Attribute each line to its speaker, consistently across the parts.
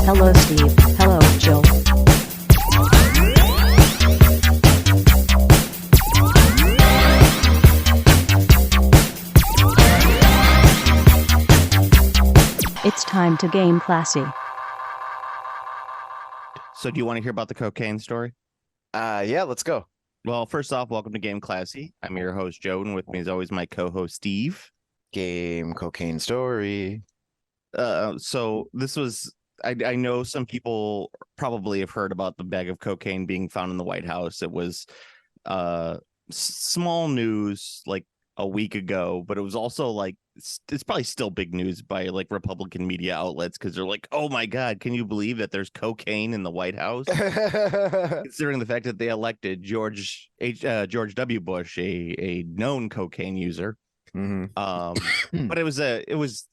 Speaker 1: Hello, Steve. Hello, Joe. It's time to game classy.
Speaker 2: So do you want to hear about the cocaine story?
Speaker 3: Yeah, let's go.
Speaker 2: Well, first off, welcome to Game Classy. I'm your host, Joe, and with me is always my co-host, Steve.
Speaker 3: Game cocaine story.
Speaker 2: So this was, I know some people probably have heard about the bag of cocaine being found in the White House. It was small news like a week ago, but it was also like, it's probably still big news by like Republican media outlets because they're like, oh my God, can you believe that there's cocaine in the White House? Considering the fact that they elected George W. Bush, a known cocaine user.
Speaker 3: Mm-hmm.
Speaker 2: But it was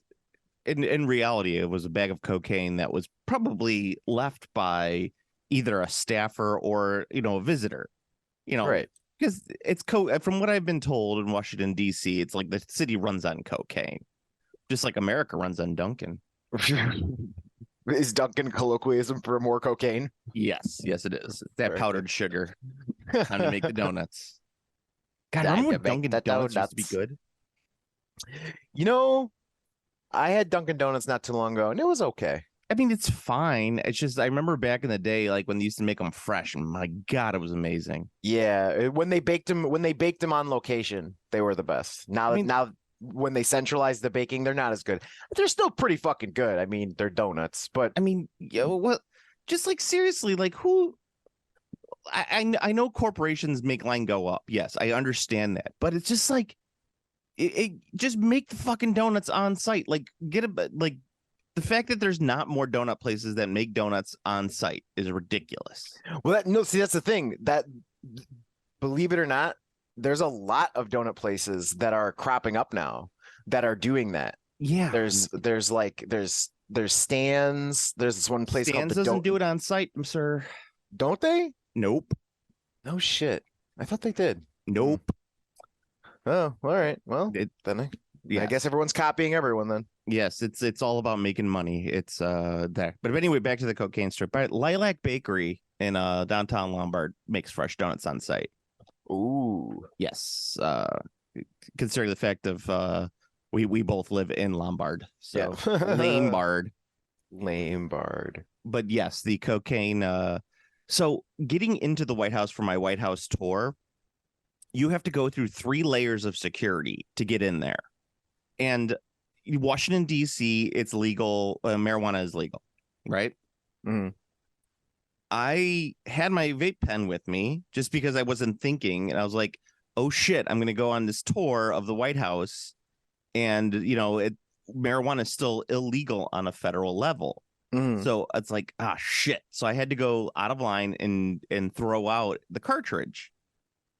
Speaker 2: in reality, it was a bag of cocaine that was probably left by either a staffer or, a visitor,
Speaker 3: Right.
Speaker 2: because it's from what I've been told in Washington, D.C., it's like the city runs on cocaine, just like America runs on Dunkin'.
Speaker 3: Is Dunkin' colloquialism for more cocaine?
Speaker 2: Yes, it is. It's that
Speaker 3: Very
Speaker 2: powdered
Speaker 3: good.
Speaker 2: sugar. Time to make the donuts. God,
Speaker 3: Time
Speaker 2: remember
Speaker 3: to
Speaker 2: when
Speaker 3: make
Speaker 2: Dunkin'
Speaker 3: the
Speaker 2: Donuts used to be
Speaker 3: donuts.
Speaker 2: good?
Speaker 3: You know, I had Dunkin' Donuts not too long ago, and it was okay.
Speaker 2: I mean, it's fine. It's just I remember back in the day, like when they used to make them fresh, and my God, it was amazing.
Speaker 3: Yeah, when they baked them on location, they were the best. Now,
Speaker 2: I mean-
Speaker 3: now when they centralize the baking, they're not as good. But they're still pretty fucking good. I mean, they're donuts, but
Speaker 2: I mean, what? Just like seriously, like who? I know corporations make line go up. Yes, I understand that, but it's just like it just make the fucking donuts on site. Like get a like the fact that there's not more donut places that make donuts on site is ridiculous.
Speaker 3: well, no, see, that's the thing. That, believe it or not, there's a lot of donut places that are cropping up now that are doing that.
Speaker 2: Yeah,
Speaker 3: There's stands. There's this one place called
Speaker 2: Stan's
Speaker 3: the
Speaker 2: doesn't do it on site, sir.
Speaker 3: Don't they?
Speaker 2: Nope.
Speaker 3: No shit. I thought they did.
Speaker 2: Nope.
Speaker 3: Oh, all right. Well,
Speaker 2: It-
Speaker 3: then I
Speaker 2: Yes.
Speaker 3: guess everyone's copying everyone then.
Speaker 2: Yes, it's all about making money. It's that. But anyway, back to the cocaine strip. But Lilac Bakery in downtown Lombard makes fresh donuts on site.
Speaker 3: Ooh.
Speaker 2: Yes. Considering the fact of we both live in Lombard. So Lombard.
Speaker 3: Lame bard.
Speaker 2: But yes, the cocaine so getting into the White House for my White House tour, you have to go through 3 layers of security to get in there. And Washington, D.C., it's legal. Marijuana is legal, right?
Speaker 3: Mm.
Speaker 2: I had my vape pen with me just because I wasn't thinking. And I was like, oh, shit, I'm going to go on this tour of the White House. And, marijuana is still illegal on a federal level.
Speaker 3: Mm.
Speaker 2: So it's like, shit. So I had to go out of line and throw out the cartridge,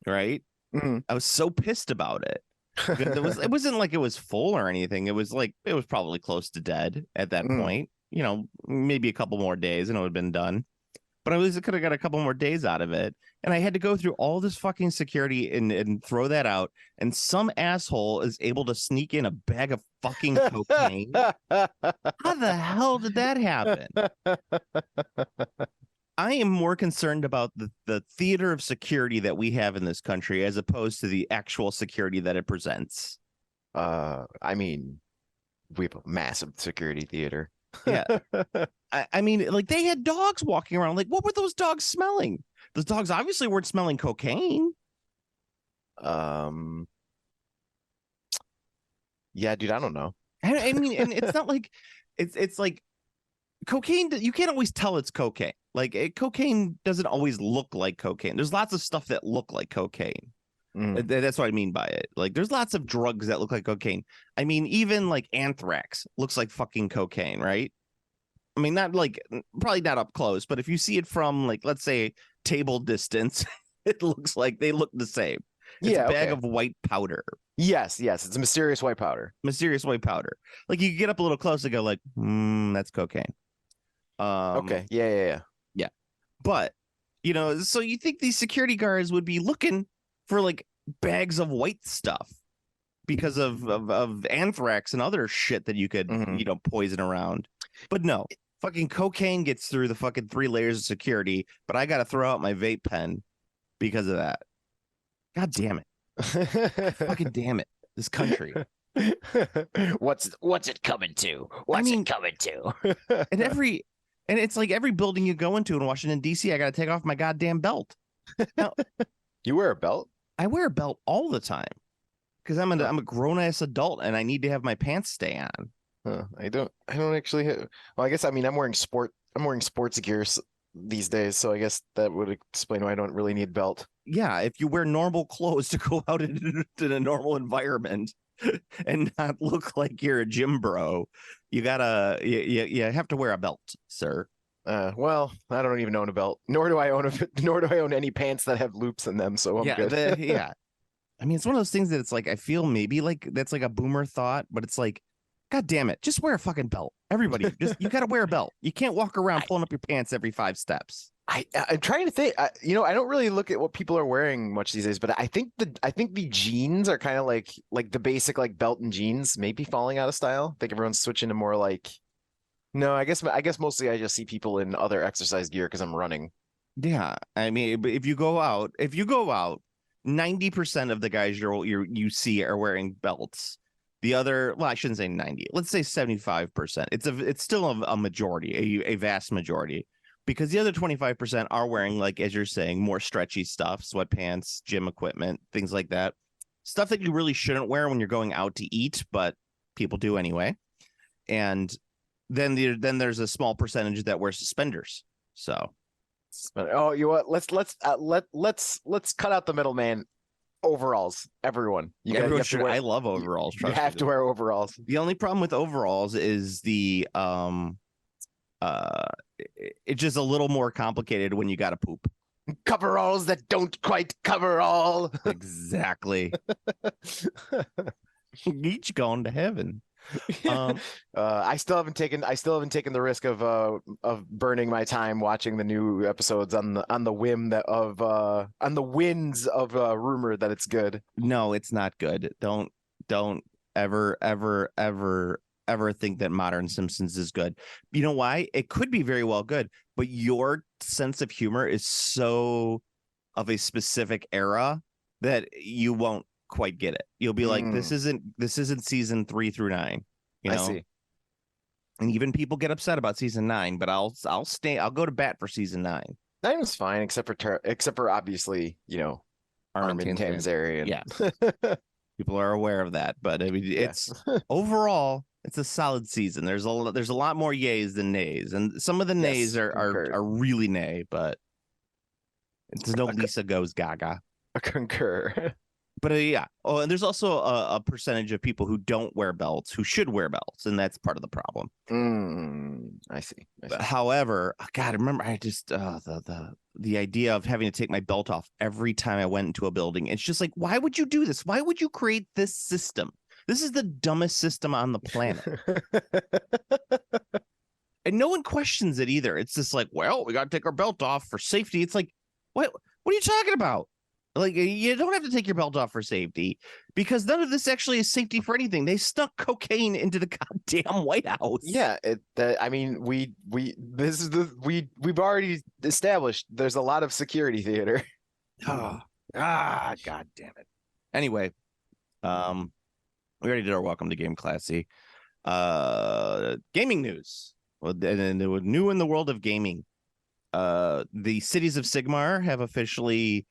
Speaker 2: right?
Speaker 3: Mm.
Speaker 2: I was so pissed about it. It wasn't like it was full or anything. It was like it was probably close to dead at that point. Maybe a couple more days and it would have been done. But I could have got a couple more days out of it. And I had to go through all this fucking security and throw that out. And some asshole is able to sneak in a bag of fucking cocaine. How the hell did that happen? I am more concerned about the theater of security that we have in this country as opposed to the actual security that it presents.
Speaker 3: I mean, we have a massive security theater.
Speaker 2: Yeah. I mean, like they had dogs walking around. Like, what were those dogs smelling? Those dogs obviously weren't smelling cocaine.
Speaker 3: Yeah, dude, I don't know.
Speaker 2: I mean, and it's not like it's like cocaine. You can't always tell it's cocaine. Like cocaine doesn't always look like cocaine. There's lots of stuff that look like cocaine.
Speaker 3: Mm.
Speaker 2: That's what I mean by it. Like there's lots of drugs that look like cocaine. I mean, even like anthrax looks like fucking cocaine, right? I mean, not like probably not up close, but if you see it from like, let's say table distance, it looks like they look the same. It's a bag of white powder.
Speaker 3: Yes, it's a mysterious white powder.
Speaker 2: Mysterious white powder. Like you get up a little close and go like, that's cocaine.
Speaker 3: Okay. Yeah.
Speaker 2: But, so you think these security guards would be looking for like bags of white stuff because of anthrax and other shit that you could, poison around. But no, Fucking cocaine gets through the fucking 3 layers of security, but I got to throw out my vape pen because of that. God damn it. Fucking damn it. This country.
Speaker 3: What's it coming to? It coming to?
Speaker 2: And it's like every building you go into in Washington, D.C., I got to take off my goddamn belt. Now,
Speaker 3: You wear a belt?
Speaker 2: I wear a belt all the time because I'm a grown ass adult and I need to have my pants stay on.
Speaker 3: I don't actually well, I guess I'm wearing sports gear these days, so I guess that would explain why I don't really need a belt.
Speaker 2: Yeah, if you wear normal clothes to go out into a normal environment and not look like you're a gym bro, you have to wear a belt, sir.
Speaker 3: Well, I don't even own a belt, nor do I own any pants that have loops in them, so I'm good.
Speaker 2: Yeah. I mean, it's one of those things that it's like I feel maybe like that's like a boomer thought, but it's like, God damn it, just wear a fucking belt. Everybody, you got to wear a belt. You can't walk around pulling up your pants every 5 steps.
Speaker 3: I'm trying to think. I don't really look at what people are wearing much these days, but I think the jeans are kind of like the basic like belt and jeans maybe falling out of style. I think everyone's switching to more like. No, I guess mostly I just see people in other exercise gear because I'm running.
Speaker 2: Yeah, I mean, if you go out, 90% of the guys you see are wearing belts. The other, well, I shouldn't say 90. Let's say 75%. It's still a majority, a vast majority, because the other 25% are wearing, like as you're saying, more stretchy stuff, sweatpants, gym equipment, things like that. Stuff that you really shouldn't wear when you're going out to eat, but people do anyway. And then there's a small percentage that wear suspenders. So,
Speaker 3: oh, you know what? Let's cut out the middleman. Overalls, everyone.
Speaker 2: I love overalls.
Speaker 3: You have to wear overalls.
Speaker 2: The only problem with overalls is it's just a little more complicated when you got to poop.
Speaker 3: Coveralls that don't quite cover all.
Speaker 2: Exactly. Each going to heaven.
Speaker 3: I still haven't taken the risk of burning my time watching the new episodes on the whim on the winds of rumor that it's good.
Speaker 2: No, it's not good. Don't ever think that modern Simpsons is good. You know why? It could be very well good, but your sense of humor is so of a specific era that you won't quite get it. You'll be like, this isn't season 3 through 9. You know?
Speaker 3: I see.
Speaker 2: And even people get upset about season 9, but I'll go to bat for season 9.
Speaker 3: 9 was fine, except for obviously, Armin Tamzarian.
Speaker 2: Yeah. People are aware of that, but I mean, it's overall, it's a solid season. There's a lot more yays than nays, and some of the nays are really nay, but it's no Lisa Goes Gaga.
Speaker 3: I concur.
Speaker 2: But yeah. Oh, and there's also a percentage of people who don't wear belts who should wear belts, and that's part of the problem.
Speaker 3: I see.
Speaker 2: However, God, remember, I just the idea of having to take my belt off every time I went into a building. It's just like, why would you do this? Why would you create this system? This is the dumbest system on the planet. And no one questions it either. It's just like, well, we got to take our belt off for safety. It's like, what are you talking about? Like, you don't have to take your belt off for safety because none of this actually is safety for anything. They stuck cocaine into the goddamn White House.
Speaker 3: Yeah, we've already established there's a lot of security theater.
Speaker 2: God damn it. Anyway, we already did our welcome to Game Classy. Gaming news. Well, and new in the world of gaming. The Cities of Sigmar have officially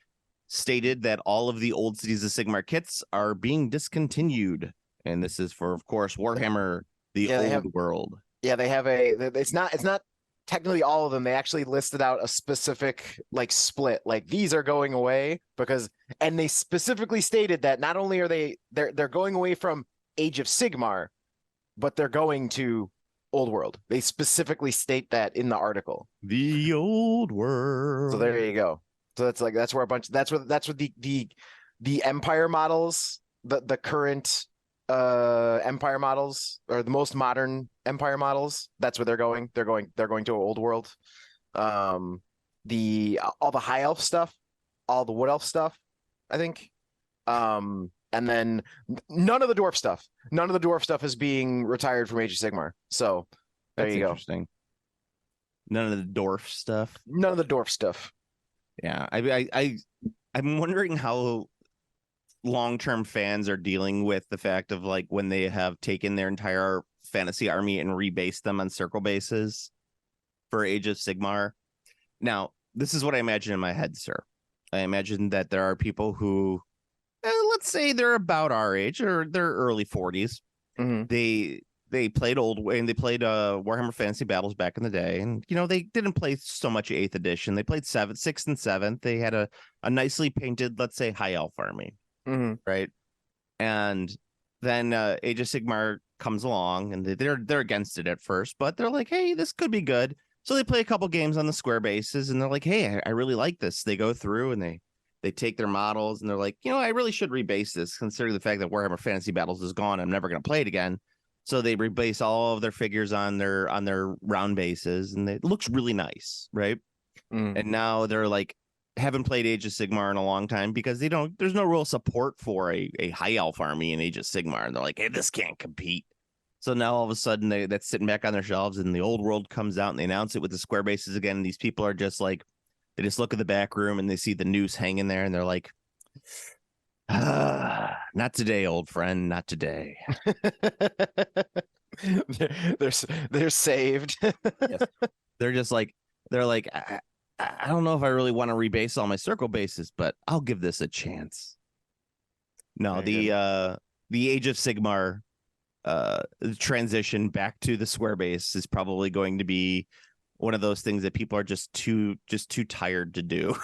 Speaker 2: stated that all of the old Cities of Sigmar kits are being discontinued, and this is for, of course, Warhammer: The Old World. Yeah,
Speaker 3: they have it's not technically all of them. They actually listed out a specific like split, like these are going away and they specifically stated that not only are they're going away from Age of Sigmar, but they're going to Old World. They specifically state that in the article.
Speaker 2: The Old World.
Speaker 3: So there you go. So that's where the Empire models, the current Empire models, or the most modern Empire models, that's where they're going. They're going to Old World. All the High Elf stuff, all the Wood Elf stuff, I think. And then none of the Dwarf stuff. None of the Dwarf stuff is being retired from Age of Sigmar. So there you go.
Speaker 2: Interesting. None of the dwarf stuff.
Speaker 3: None of the dwarf stuff.
Speaker 2: Yeah, I'm wondering how long-term fans are dealing with the fact of like when they have taken their entire fantasy army and rebased them on circle bases for Age of Sigmar. Now, this is what I imagine in my head, sir. I imagine that there are people who, let's say they're about our age or their early 40s.
Speaker 3: Mhm.
Speaker 2: They played they played Warhammer Fantasy Battles back in the day, and they didn't play so much 8th edition. They played 6th and 7th. They had a nicely painted, let's say, high elf army, right? And then Age of Sigmar comes along, and they're against it at first, but they're like, hey, this could be good. So they play a couple games on the square bases, and they're like, hey, I really like this. They go through and they take their models, and they're like, I really should rebase this, considering the fact that Warhammer Fantasy Battles is gone. I'm never going to play it again. So they rebase all of their figures on their round bases, and it looks really nice, right? And now they're like, haven't played Age of Sigmar in a long time because there's no real support for a high elf army in Age of Sigmar, and they're like, hey, this can't compete. So now all of a sudden that's sitting back on their shelves, and the old world comes out and they announce it with the square bases again. And these people are just like, they just look at the back room and they see the noose hanging there, and they're like, not today, old friend, not today.
Speaker 3: they're saved.
Speaker 2: Yes. They're like, I don't know if I really want to rebase all my circle bases, but I'll give this a chance. No, the Age of Sigmar transition back to the square base is probably going to be one of those things that people are just too tired to do.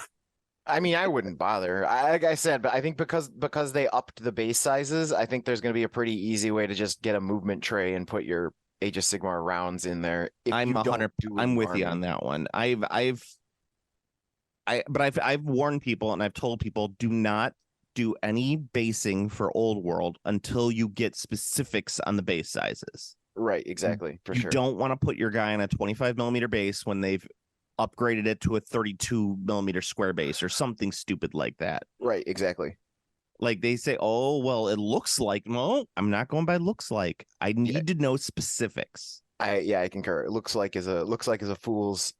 Speaker 3: I mean, I wouldn't bother. Like I said, but I think because they upped the base sizes, I think there's going to be a pretty easy way to just get a movement tray and put your Age of Sigmar rounds in there.
Speaker 2: I'm 100. I'm with you on that one. I've warned people and I've told people, do not do any basing for Old World until you get specifics on the base sizes.
Speaker 3: Right, exactly. For sure.
Speaker 2: You don't want to put your guy on a 25 millimeter base when they've upgraded it to a 32 millimeter square base or something stupid like that.
Speaker 3: Right, exactly.
Speaker 2: Like they say, oh, well, it looks like. No, I'm not going by looks like. I need to know specifics.
Speaker 3: I concur. It looks like is a fool's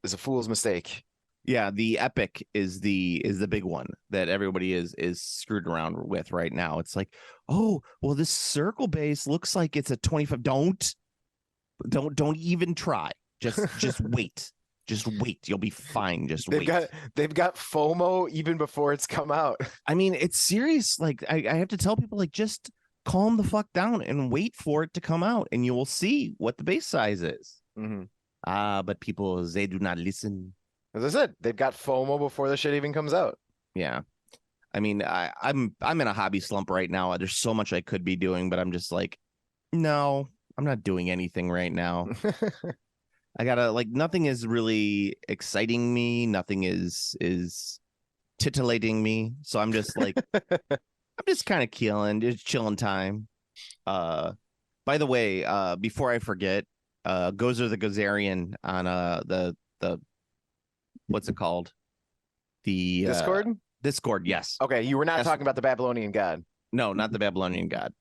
Speaker 3: mistake.
Speaker 2: Yeah, the epic is the big one that everybody is screwed around with right now. It's like, oh, well, this circle base looks like it's a 25. Don't even try. Just wait. Just wait. You'll be fine. Just wait.
Speaker 3: They've got FOMO even before it's come out.
Speaker 2: I mean, it's serious. Like I have to tell people, like, just calm the fuck down and wait for it to come out, and you will see what the base size is. But people, they do not listen.
Speaker 3: As I said, they've got FOMO before the shit even comes out.
Speaker 2: Yeah. I mean, I'm in a hobby slump right now. There's so much I could be doing, but I'm just like, no, I'm not doing anything right now. I gotta, like, nothing is really exciting me. Nothing is titillating me. So I'm just like, I'm just kind of just chilling time. By the way, before I forget, Gozer the Gozerian on the what's it called? The Discord, yes.
Speaker 3: Okay, you were not talking about the Babylonian god.
Speaker 2: No, not the Babylonian god.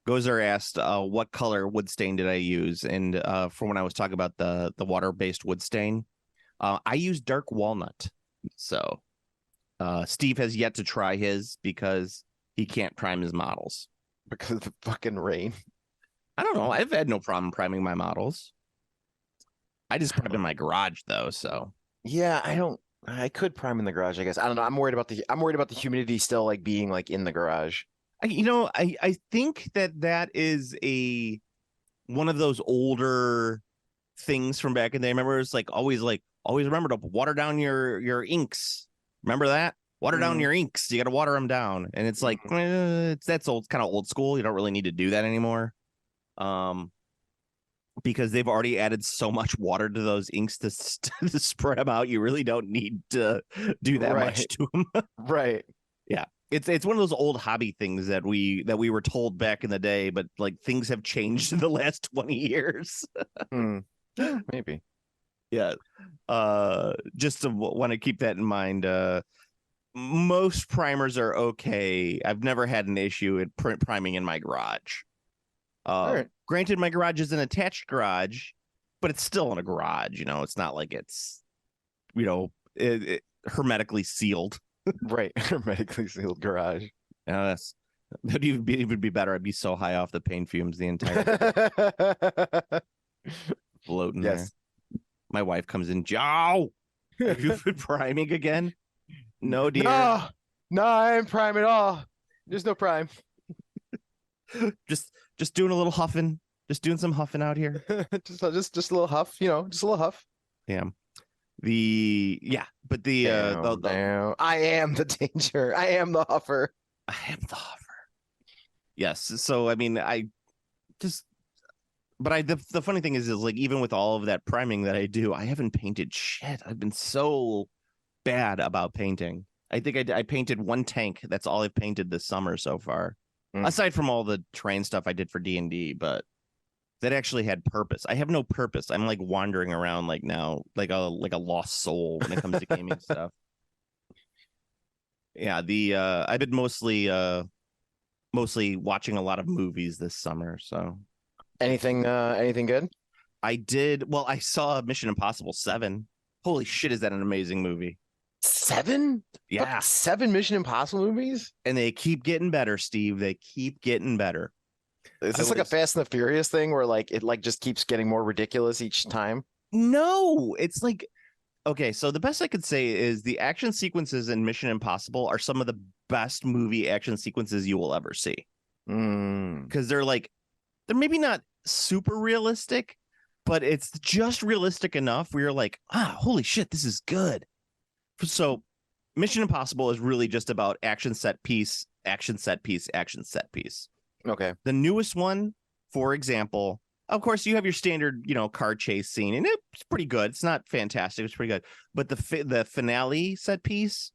Speaker 2: Gozer asked, what color wood stain did I use? And for when I was talking about the water-based wood stain, I used dark walnut. So Steve has yet to try his because he can't prime his models.
Speaker 3: Because of the fucking rain.
Speaker 2: I don't know. I've had no problem priming my models. I just prime in my garage though, so.
Speaker 3: Yeah, I could prime in the garage, I guess. I don't know. I'm worried about the humidity still like being like in the garage.
Speaker 2: I think that is one of those older things from back in the day. Remember, it's like always remember to water down your inks. Remember that? Water down your inks. You got to water them down. And it's like, that's old, kind of old school. You don't really need to do that anymore. Because they've already added so much water to those inks to spread them out. You really don't need to do that much to them.
Speaker 3: Right.
Speaker 2: Yeah. It's one of those old hobby things that we were told back in the day, but like things have changed in the last 20 years.
Speaker 3: Maybe.
Speaker 2: Yeah. Just to want to keep that in mind. Most primers are okay. I've never had an issue at priming in my garage.
Speaker 3: All right.
Speaker 2: Granted, my garage is an attached garage, but it's still in a garage. It's not like it's hermetically sealed.
Speaker 3: Right. Hermetically sealed garage.
Speaker 2: That'd even be better. I'd be so high off the paint fumes the entire time, floating there.
Speaker 3: Yes.
Speaker 2: My wife comes in, Joe, have you been priming again? No, dear.
Speaker 3: No, I ain't prime at all. There's no prime.
Speaker 2: Just doing a little huffing. Just doing some huffing out here.
Speaker 3: just a little huff, just a little huff.
Speaker 2: Yeah. But
Speaker 3: Damn. I am the danger. I am the huffer.
Speaker 2: I am the huffer. Yes. So I mean, the funny thing is like even with all of that priming that I do, I haven't painted shit. I've been so bad about painting. I think I painted one tank. That's all I've painted this summer so far. Aside from all the train stuff I did for D&D, but that actually had purpose. I have no purpose. I'm like wandering around like now, like a lost soul when it comes to gaming stuff. Yeah, I've been mostly watching a lot of movies this summer. So
Speaker 3: anything good?
Speaker 2: I saw Mission Impossible 7. Holy shit, is that an amazing movie?
Speaker 3: 7?
Speaker 2: Yeah.
Speaker 3: 7 Mission Impossible movies?
Speaker 2: And they keep getting better, Steve. They keep getting better.
Speaker 3: Is this like a Fast and the Furious thing where like it like just keeps getting more ridiculous each time?
Speaker 2: No, it's like, okay, so the best I could say is the action sequences in Mission Impossible are some of the best movie action sequences you will ever see. Because they're maybe not super realistic, but it's just realistic enough where you're like, holy shit, this is good. So Mission Impossible is really just about action set piece, action set piece, action set piece.
Speaker 3: Okay.
Speaker 2: The newest one, for example, of course, you have your standard, car chase scene, and it's pretty good. It's not fantastic. It's pretty good. But the finale set piece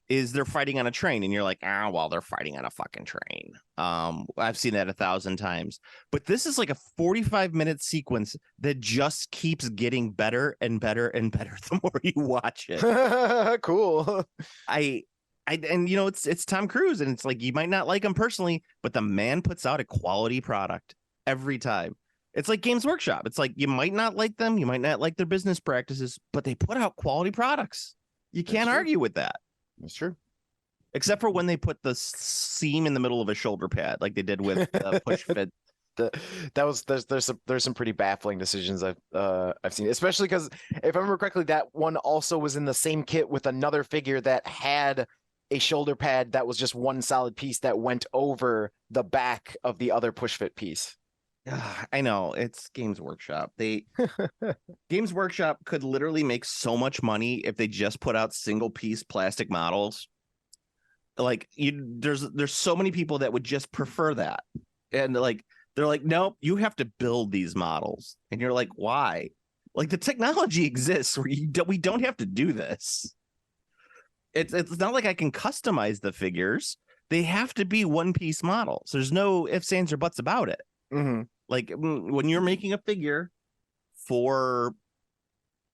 Speaker 2: is they're fighting on a train, and you're like, well, they're fighting on a fucking train. I've seen that 1,000 times. But this is like a 45-minute sequence that just keeps getting better and better and better the more you watch it.
Speaker 3: Cool.
Speaker 2: It's Tom Cruise, and it's like you might not like him personally, but the man puts out a quality product every time. It's like Games Workshop. It's like you might not like them, you might not like their business practices, but they put out quality products. You can't argue with that.
Speaker 3: That's true.
Speaker 2: Except for when they put the seam in the middle of a shoulder pad, like they did with Push Fit.
Speaker 3: There's some pretty baffling decisions I've seen, especially because if I remember correctly, that one also was in the same kit with another figure that had a shoulder pad that was just one solid piece that went over the back of the other push fit piece.
Speaker 2: I know, it's Games Workshop. Games Workshop could literally make so much money if they just put out single piece plastic models. Like there's so many people that would just prefer that, and they're like, nope, you have to build these models, and you're like, why? Like the technology exists where we don't have to do this. It's not like I can customize the figures. They have to be one piece models. There's no ifs, ands, or buts about it.
Speaker 3: Mm-hmm.
Speaker 2: Like when you're making a figure for,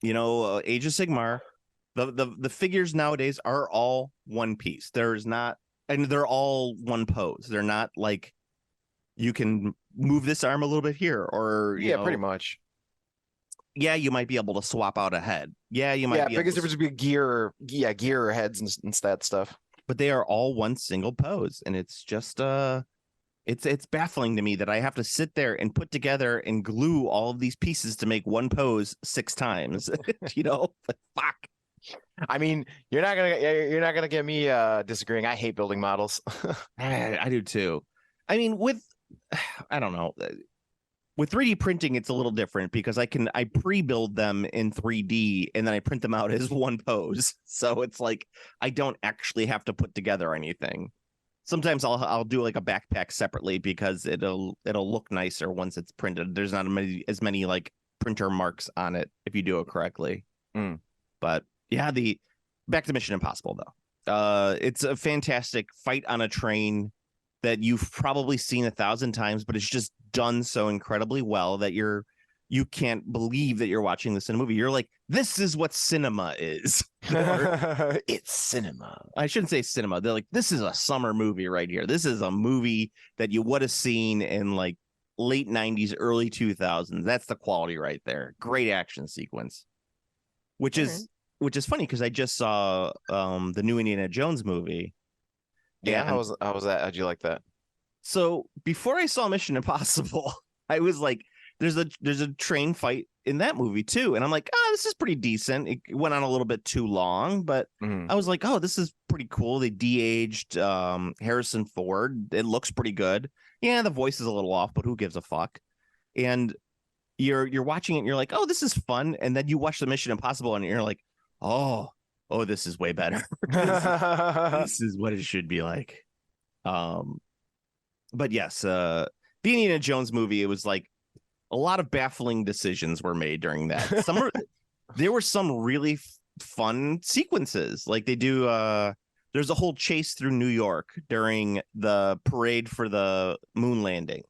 Speaker 2: Age of Sigmar, the figures nowadays are all one piece. There's not, and they're all one pose. They're not like you can move this arm a little bit here, or
Speaker 3: pretty much.
Speaker 2: Yeah, you might be able to swap out a head. Yeah, you might.
Speaker 3: Yeah, biggest difference would be gear or heads and that stuff.
Speaker 2: But they are all one single pose, and it's just it's baffling to me that I have to sit there and put together and glue all of these pieces to make one pose 6 times. Fuck.
Speaker 3: I mean, you're not gonna get me disagreeing. I hate building models.
Speaker 2: I do too. I mean, I don't know. With 3D printing, it's a little different because I pre-build them in 3D and then I print them out as one pose. So it's like I don't actually have to put together anything. Sometimes I'll do like a backpack separately because it'll look nicer once it's printed. There's not as many like printer marks on it if you do it correctly. But yeah, back to Mission Impossible though. It's a fantastic fight on a train that you've probably seen 1,000 times, but it's just done so incredibly well that you can't believe that you're watching this in a movie. You're like, this is what cinema is.
Speaker 3: It's cinema.
Speaker 2: I shouldn't say cinema. They're like, this is a summer movie right here. This is a movie that you would have seen in like late 90s, early 2000s. That's the quality right there. Great action sequence. Which is funny because I just saw the new Indiana Jones movie.
Speaker 3: Yeah,
Speaker 2: And
Speaker 3: how was that? How'd you like that?
Speaker 2: so before I saw Mission Impossible, I was like, there's a train fight in that movie too. And I'm like, oh, this is pretty decent. It went on a little bit too long, but I was like, oh, this is pretty cool. They de-aged Harrison Ford. It looks pretty good. Yeah, the voice is a little off, but who gives a fuck? And you're watching it and you're like, oh, this is fun. And then you watch the Mission Impossible and you're like, oh, this is way better. This is what it should be like. But yes, the Indiana Jones movie, it was like a lot of baffling decisions were made during that. There were some really fun sequences. Like they do there's a whole chase through New York during the parade for the moon landing.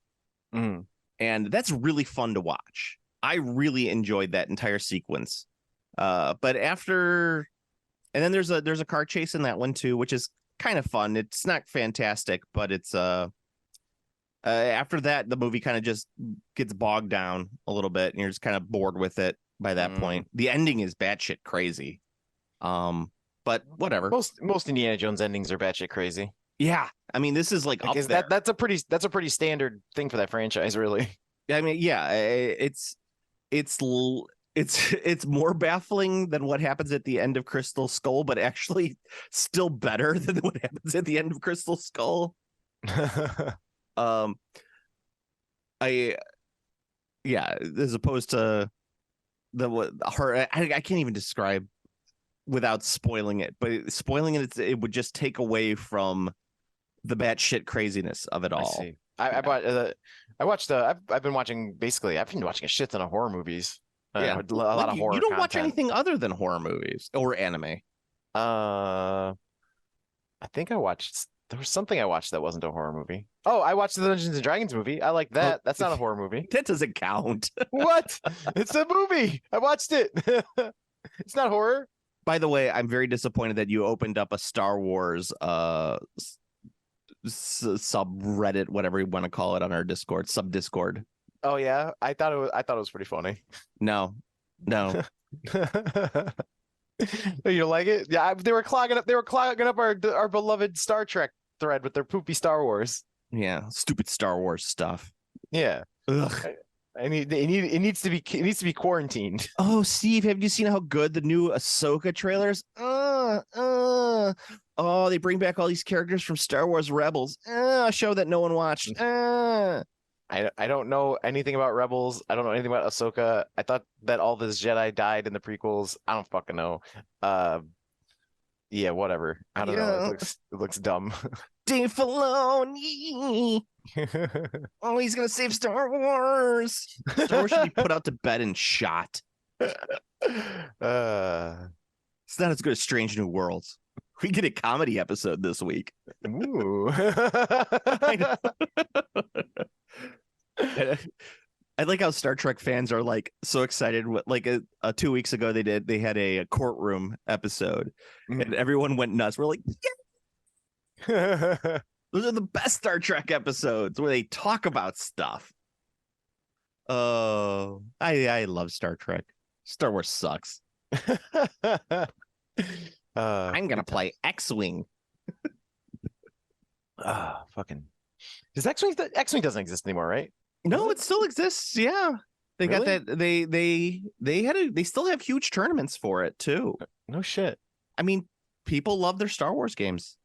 Speaker 2: And that's really fun to watch. I really enjoyed that entire sequence. But after, and then there's a car chase in that one too, which is kind of fun. It's not fantastic, but it's after that the movie kind of just gets bogged down a little bit, and you're just kind of bored with it by that point. The ending is batshit crazy. But whatever.
Speaker 3: Most Indiana Jones endings are batshit crazy.
Speaker 2: Yeah, I mean, this is like up there.
Speaker 3: That's a pretty standard thing for that franchise, really.
Speaker 2: I mean, yeah, it's more baffling than what happens at the end of Crystal Skull, but actually still better than what happens at the end of Crystal Skull. As opposed to I can't even describe without spoiling it, but spoiling it would just take away from the batshit craziness of it all.
Speaker 3: I've been watching a shit ton of horror movies.
Speaker 2: Yeah,
Speaker 3: a lot of horror.
Speaker 2: You don't
Speaker 3: content.
Speaker 2: watch anything other than horror movies or anime.
Speaker 3: I think there was something I watched that wasn't a horror movie. Oh, I watched the Dungeons and Dragons movie. I like that. That's not a horror movie.
Speaker 2: That doesn't count.
Speaker 3: What? It's a movie. I watched it. It's not horror.
Speaker 2: By the way, I'm very disappointed that you opened up a Star Wars subreddit, whatever you want to call it, on our Discord, sub-Discord.
Speaker 3: Oh yeah, I thought it was pretty funny.
Speaker 2: No.
Speaker 3: You like it? Yeah, they were clogging up our beloved Star Trek thread with their poopy Star Wars.
Speaker 2: Yeah, stupid Star Wars stuff.
Speaker 3: Yeah.
Speaker 2: Ugh.
Speaker 3: It needs to be quarantined.
Speaker 2: Oh, Steve, have you seen how good the new Ahsoka trailers? Oh, they bring back all these characters from Star Wars Rebels. A show that no one watched.
Speaker 3: I don't know anything about Rebels. I don't know anything about Ahsoka. I thought that all this Jedi died in the prequels. I don't fucking know. Yeah, whatever. I don't know. It looks dumb.
Speaker 2: Dave Filoni. Oh, he's gonna save Star Wars. Star Wars should be put out to bed and shot. It's not as good as Strange New Worlds. We get a comedy episode this week.
Speaker 3: Ooh.
Speaker 2: I like how Star Trek fans are like so excited. Like 2 weeks ago, they had a courtroom episode, and everyone went nuts. We're like, yeah! Those are the best Star Trek episodes where they talk about stuff. Oh, I love Star Trek. Star Wars sucks. I'm gonna play X-Wing.
Speaker 3: Fucking. Does X-Wing doesn't exist anymore, right?
Speaker 2: No, it still exists. Yeah, they got that. They still have huge tournaments for it too.
Speaker 3: No shit.
Speaker 2: I mean, people love their Star Wars games.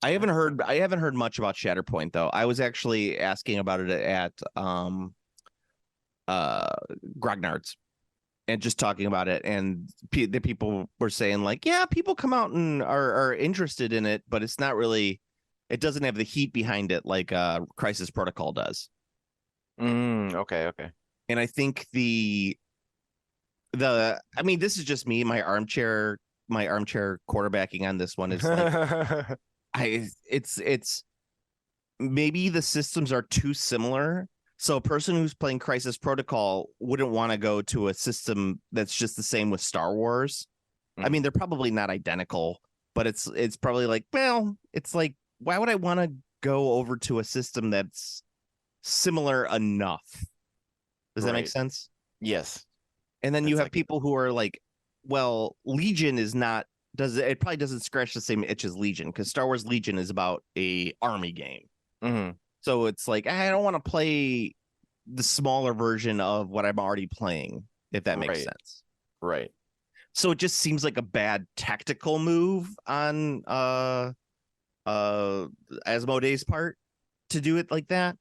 Speaker 2: I haven't heard much about Shatterpoint though. I was actually asking about it at Grognard's and just talking about it, and the people were saying like, yeah, people come out and are interested in it, but it's not really. It doesn't have the heat behind it like Crisis Protocol does.
Speaker 3: Okay.
Speaker 2: And I think I mean, this is just me, my armchair quarterbacking on this one is like it's maybe the systems are too similar. So a person who's playing Crisis Protocol wouldn't want to go to a system that's just the same with Star Wars. I mean, they're probably not identical, but it's probably like, well, it's like, why would I want to go over to a system that's similar enough. Does that make
Speaker 3: Right.
Speaker 2: sense?
Speaker 3: Yes.
Speaker 2: And then you
Speaker 3: It's
Speaker 2: have
Speaker 3: like,
Speaker 2: people who are like, well, Legion is not it probably doesn't scratch the same itch as Legion, because Star Wars Legion is about a army game.
Speaker 3: mhm,
Speaker 2: So it's like, I don't want to play the smaller version of what I'm already playing, if that makes
Speaker 3: right,
Speaker 2: sense.
Speaker 3: right.
Speaker 2: So it just seems like a bad tactical move on Asmodee's part to do it like that.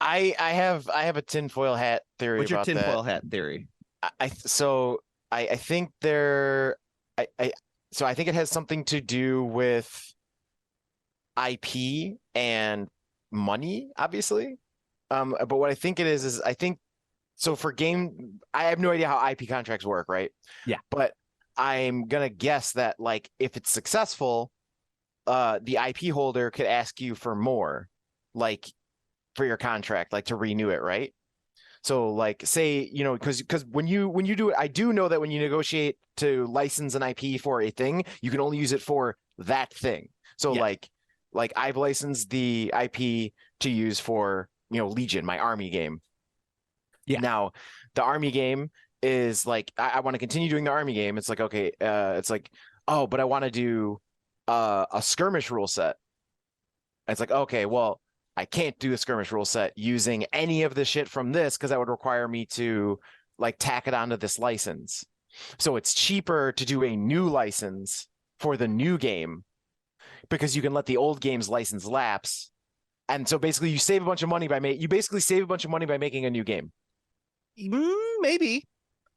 Speaker 3: I have a tinfoil hat theory
Speaker 2: What's your
Speaker 3: about that.
Speaker 2: tinfoil hat theory?
Speaker 3: I think I so I think it has something to do with IP and money, obviously. But what I think it is I think so for game, I have no idea how IP contracts work, right?
Speaker 2: Yeah.
Speaker 3: But I'm gonna guess that like if it's successful, the IP holder could ask you for more, like for your contract, like to renew it, right? So like say, because when you do it, I do know that when you negotiate to license an IP for a thing, you can only use it for that thing. So
Speaker 2: Yeah.
Speaker 3: like I've licensed the IP to use for, Legion, my army game.
Speaker 2: Yeah.
Speaker 3: Now, the army game is like I want to continue doing the army game. It's like, okay, it's like, oh, but I want to do a skirmish rule set. It's like, okay, well, I can't do a skirmish rule set using any of the shit from this because that would require me to like tack it onto this license. So it's cheaper to do a new license for the new game because you can let the old game's license lapse. And so basically you save a bunch of money by making a new game.
Speaker 2: Maybe.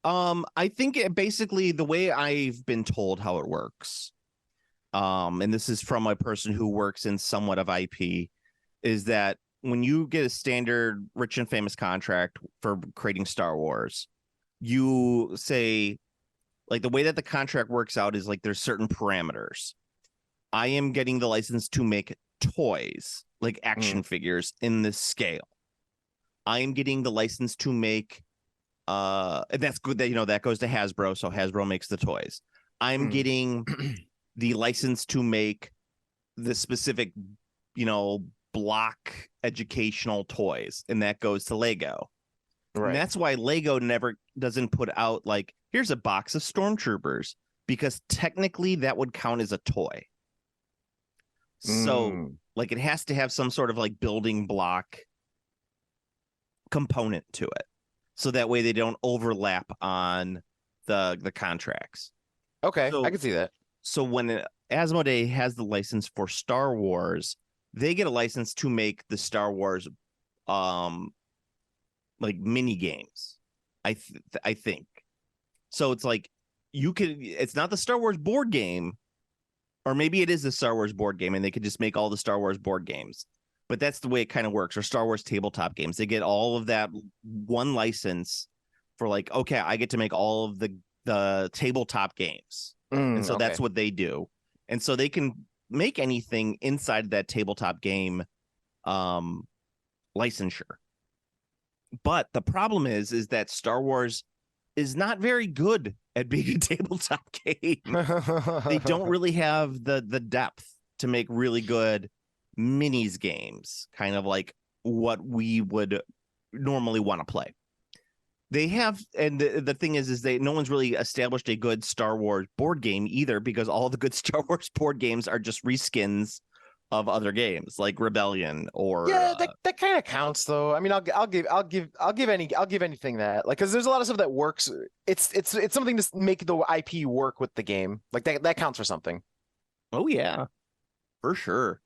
Speaker 2: I think basically the way I've been told how it works, and this is from a person who works in somewhat of IP, is that when you get a standard rich and famous contract for creating Star Wars, you say, like, the way that the contract works out is like there's certain parameters. I am getting the license to make toys, like action figures in this scale. I am getting the license to make and that's good that that goes to Hasbro, so Hasbro makes the toys. I'm getting the license to make the specific, block educational toys, and that goes to Lego.
Speaker 3: Right.
Speaker 2: And that's why Lego never doesn't put out like, here's a box of stormtroopers, because technically that would count as a toy. So like it has to have some sort of like building block component to it, so that way they don't overlap on the contracts.
Speaker 3: Okay,
Speaker 2: So,
Speaker 3: I can see that.
Speaker 2: So when Asmodee has the license for Star Wars, they get a license to make the Star Wars like mini games. I think. So it's like it's not the Star Wars board game, or maybe it is the Star Wars board game and they could just make all the Star Wars board games. But that's the way it kind of works. Or Star Wars tabletop games. They get all of that one license for like, okay, I get to make all of the tabletop games. And so that's what they do. And so they can make anything inside that tabletop game licensure. But the problem is that Star Wars is not very good at being a tabletop game. They don't really have the depth to make really good minis games, kind of like what we would normally want to play. They have, and the thing is no one's really established a good Star Wars board game either, because all the good Star Wars board games are just reskins of other games like Rebellion or
Speaker 3: that kind of counts though. I mean, I'll give anything that, like, because there's a lot of stuff that works. It's something to make the IP work with the game, like that counts for something.
Speaker 2: Oh yeah, for sure.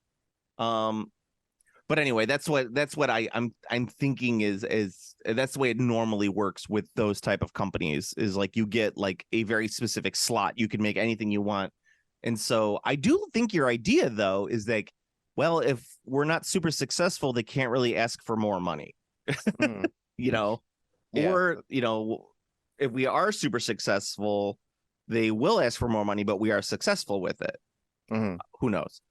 Speaker 2: But anyway, that's what I'm thinking is that's the way it normally works with those type of companies, is like you get like a very specific slot, you can make anything you want. And so I do think your idea though is like, well, if we're not super successful, they can't really ask for more money.
Speaker 3: Yeah.
Speaker 2: Or if we are super successful, they will ask for more money, but we are successful with it. Who knows?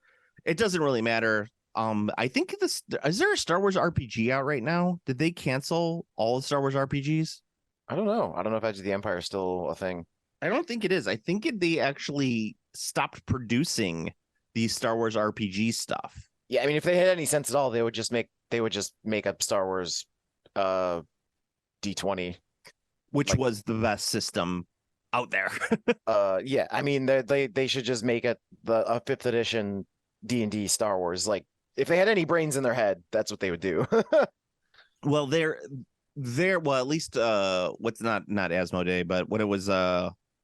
Speaker 2: It doesn't really matter. I think is there a Star Wars RPG out right now? Did they cancel all the Star Wars RPGs?
Speaker 3: I don't know. I don't know if Edge of the Empire is still a thing.
Speaker 2: I don't think it is. I think they actually stopped producing the Star Wars RPG stuff.
Speaker 3: Yeah, I mean, if they had any sense at all, they would just make they would just make a Star Wars D20.
Speaker 2: which
Speaker 3: Like-
Speaker 2: was the best system out there.
Speaker 3: Yeah, I mean they should just make a 5th edition D&D Star Wars. Like if they had any brains in their head, that's what they would do.
Speaker 2: Well, well, at least what's not Asmodee, but what it was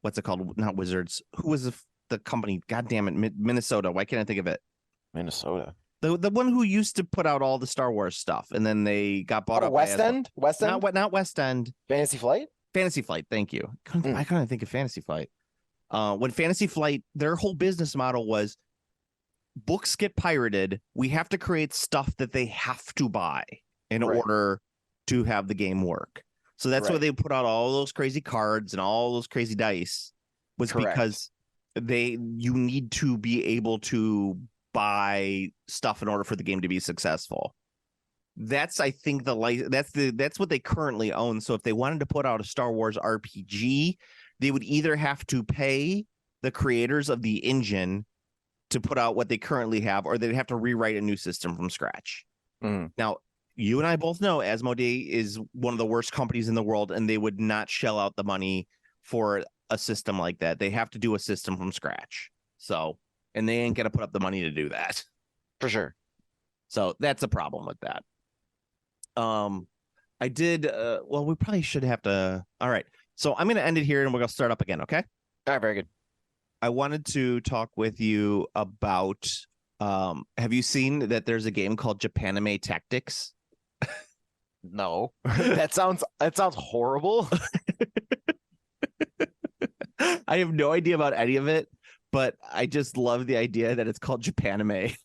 Speaker 2: what's it called? Not Wizards. Who was the company? God damn it, Minnesota. Why can't I think of it?
Speaker 3: Minnesota.
Speaker 2: The one who used to put out all the Star Wars stuff, and then they got bought up.
Speaker 3: West
Speaker 2: by
Speaker 3: End? West End?
Speaker 2: Not West End.
Speaker 3: Fantasy Flight?
Speaker 2: Fantasy Flight. Thank you. I couldn't think of Fantasy Flight. When Fantasy Flight, their whole business model was books get pirated. We have to create stuff that they have to buy in order to have the game work. So that's why they put out all those crazy cards and all those crazy dice, was because you need to be able to buy stuff in order for the game to be successful. That's, I think, that's what they currently own. So if they wanted to put out a Star Wars RPG, they would either have to pay the creators of the engine to put out what they currently have, or they'd have to rewrite a new system from scratch. Now, you and I both know Asmodee is one of the worst companies in the world, and they would not shell out the money for a system like that. They have to do a system from scratch. So, and they ain't gonna put up the money to do that.
Speaker 3: For sure.
Speaker 2: So that's a problem with that. I did well, we probably should have to. All right. So I'm gonna end it here and we're gonna start up again, okay?
Speaker 3: All right, very good.
Speaker 2: I wanted to talk with you about have you seen that there's a game called Japanime Tactics?
Speaker 3: No. that sounds horrible.
Speaker 2: I have no idea about any of it, but I just love the idea that it's called Japanime.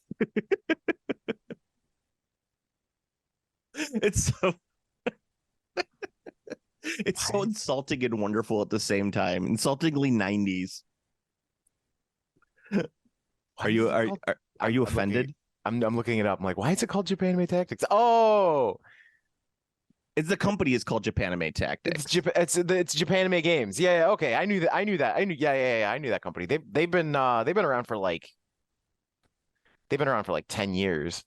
Speaker 2: It's so it's so insulting and wonderful at the same time. Insultingly 90s. Are you offended?
Speaker 3: I'm looking it up. I'm like, why is it called Japanime Tactics? Oh,
Speaker 2: The company is called Japanime Tactics.
Speaker 3: it's Japanime Games. Yeah, okay. I knew that. I knew. Yeah. I knew that company. They've been around for like 10 years.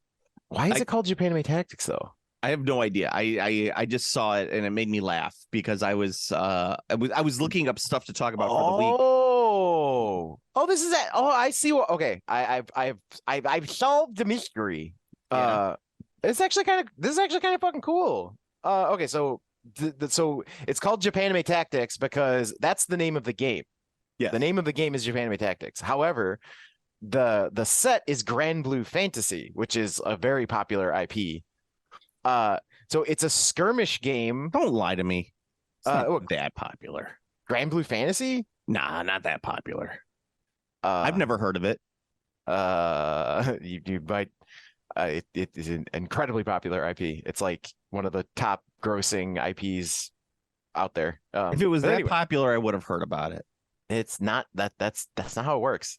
Speaker 3: Why is it called Japanime Tactics though?
Speaker 2: I have no idea. I just saw it and it made me laugh because I was looking up stuff to talk about for the week.
Speaker 3: Oh, this is it. Oh, I see what. Okay, I've solved the mystery.
Speaker 2: Yeah.
Speaker 3: This is actually kind of fucking cool. Okay, so so it's called Japanime Tactics because that's the name of the game.
Speaker 2: Yeah,
Speaker 3: the name of the game is Japanime Tactics. However, the set is Grand Blue Fantasy, which is a very popular IP. So it's a skirmish game.
Speaker 2: Don't lie to me. It's not
Speaker 3: look,
Speaker 2: that popular.
Speaker 3: Grand Blue Fantasy?
Speaker 2: Nah, not that popular. I've never heard of it.
Speaker 3: You might. It is an incredibly popular IP. It's like one of the top grossing IPs out there.
Speaker 2: If it was that popular, I would have heard about it.
Speaker 3: It's not that. That's not how it works.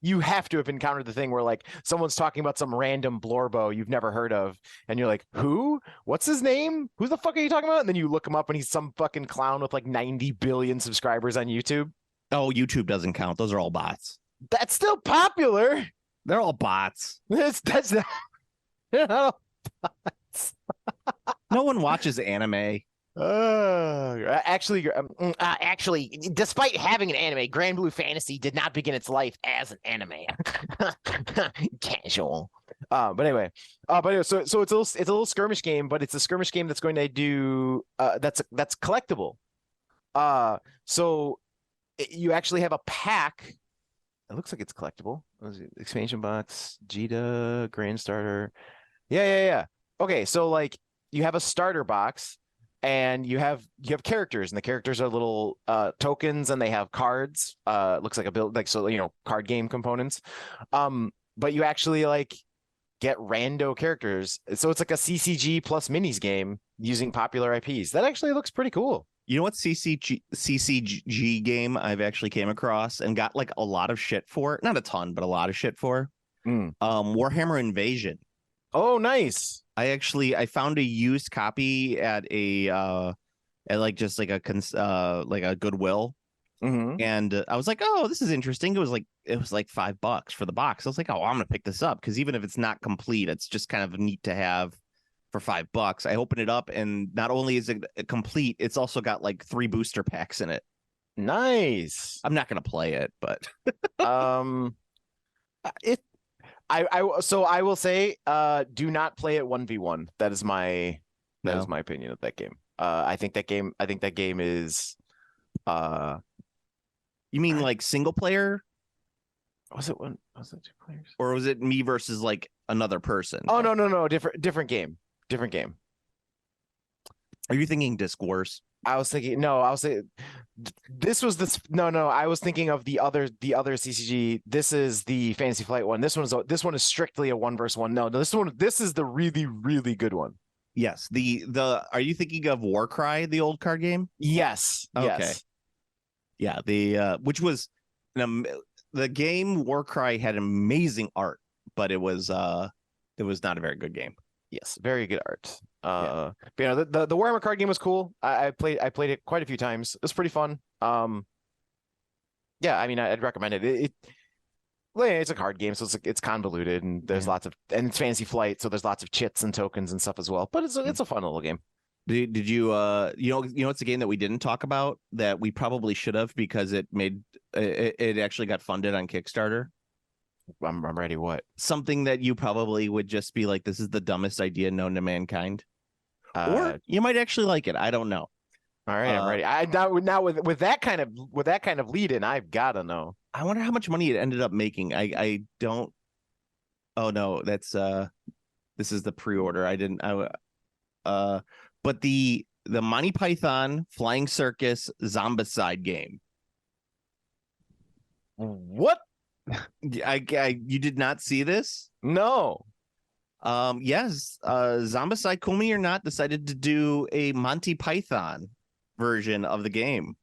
Speaker 3: You have to have encountered the thing where like someone's talking about some random Blorbo you've never heard of, and you're like, who? What's his name? Who the fuck are you talking about? And then you look him up, and he's some fucking clown with like 90 billion subscribers on YouTube.
Speaker 2: Oh, YouTube doesn't count. Those are all bots.
Speaker 3: That's still popular.
Speaker 2: They're all bots.
Speaker 3: That's not. They're not all bots.
Speaker 2: No one watches anime.
Speaker 3: Actually, despite having an anime, Grand Blue Fantasy did not begin its life as an anime. Casual. But anyway, so it's a little skirmish game, but it's a skirmish game that's going to do that's collectible. So you actually have a pack. It looks like it's collectible. Expansion box, Jita, Grand Starter. Yeah. Okay, so like you have a starter box. And you have characters, and the characters are little tokens, and they have cards. Looks like a build, like, so, you know, card game components. But you actually like get rando characters, so it's like a CCG plus minis game using popular IPs. That actually looks pretty cool.
Speaker 2: You know what CCG game I've actually came across and got like a lot of shit for? Not a ton, but a lot of shit for. Warhammer Invasion.
Speaker 3: Oh, nice.
Speaker 2: I found a used copy at a like a Goodwill, and I was like, oh, this is interesting. It was like it was like $5 for the box. I was like, oh, I'm gonna pick this up because even if it's not complete, it's just kind of neat to have for $5. I open it up, and not only is it complete, it's also got like 3 booster packs in it.
Speaker 3: Nice.
Speaker 2: I'm not gonna play it, but
Speaker 3: It. So I will say, do not play it 1v1. That is my opinion of that game. I think that game is.
Speaker 2: You mean like single player?
Speaker 3: Was it 2 players?
Speaker 2: Or was it me versus like another person?
Speaker 3: Oh no, different game.
Speaker 2: Are you thinking Disc Wars?
Speaker 3: I was thinking this was this. No, I was thinking of the other CCG. This is the Fantasy Flight one. This one is strictly a 1v1. No, this is the really, really good one.
Speaker 2: Yes. Are you thinking of Warcry, the old card game?
Speaker 3: Yes.
Speaker 2: Okay.
Speaker 3: Yes.
Speaker 2: Yeah, which was the game Warcry had amazing art, but it was not a very good game.
Speaker 3: Yes, very good art. But the Warhammer card game was cool. I played it quite a few times. It was pretty fun. Yeah, I mean, I'd recommend it. It's a card game, so it's convoluted, and there's lots of, and it's Fantasy Flight, so there's lots of chits and tokens and stuff as well. But it's a fun little game.
Speaker 2: Did you it's a game that we didn't talk about that we probably should have because it actually got funded on Kickstarter.
Speaker 3: I'm ready. What?
Speaker 2: Something that you probably would just be like, this is the dumbest idea known to mankind. Or you might actually like it. I don't know.
Speaker 3: All right, I'm ready. Now with that kind of lead in, I've gotta know.
Speaker 2: I wonder how much money it ended up making. I don't. Oh no, that's this is the pre-order. But the Monty Python Flying Circus Zombicide game.
Speaker 3: What?
Speaker 2: You did not see this?
Speaker 3: No.
Speaker 2: Yes. Zombicide, Cool Me or Not, decided to do a Monty Python version of the game.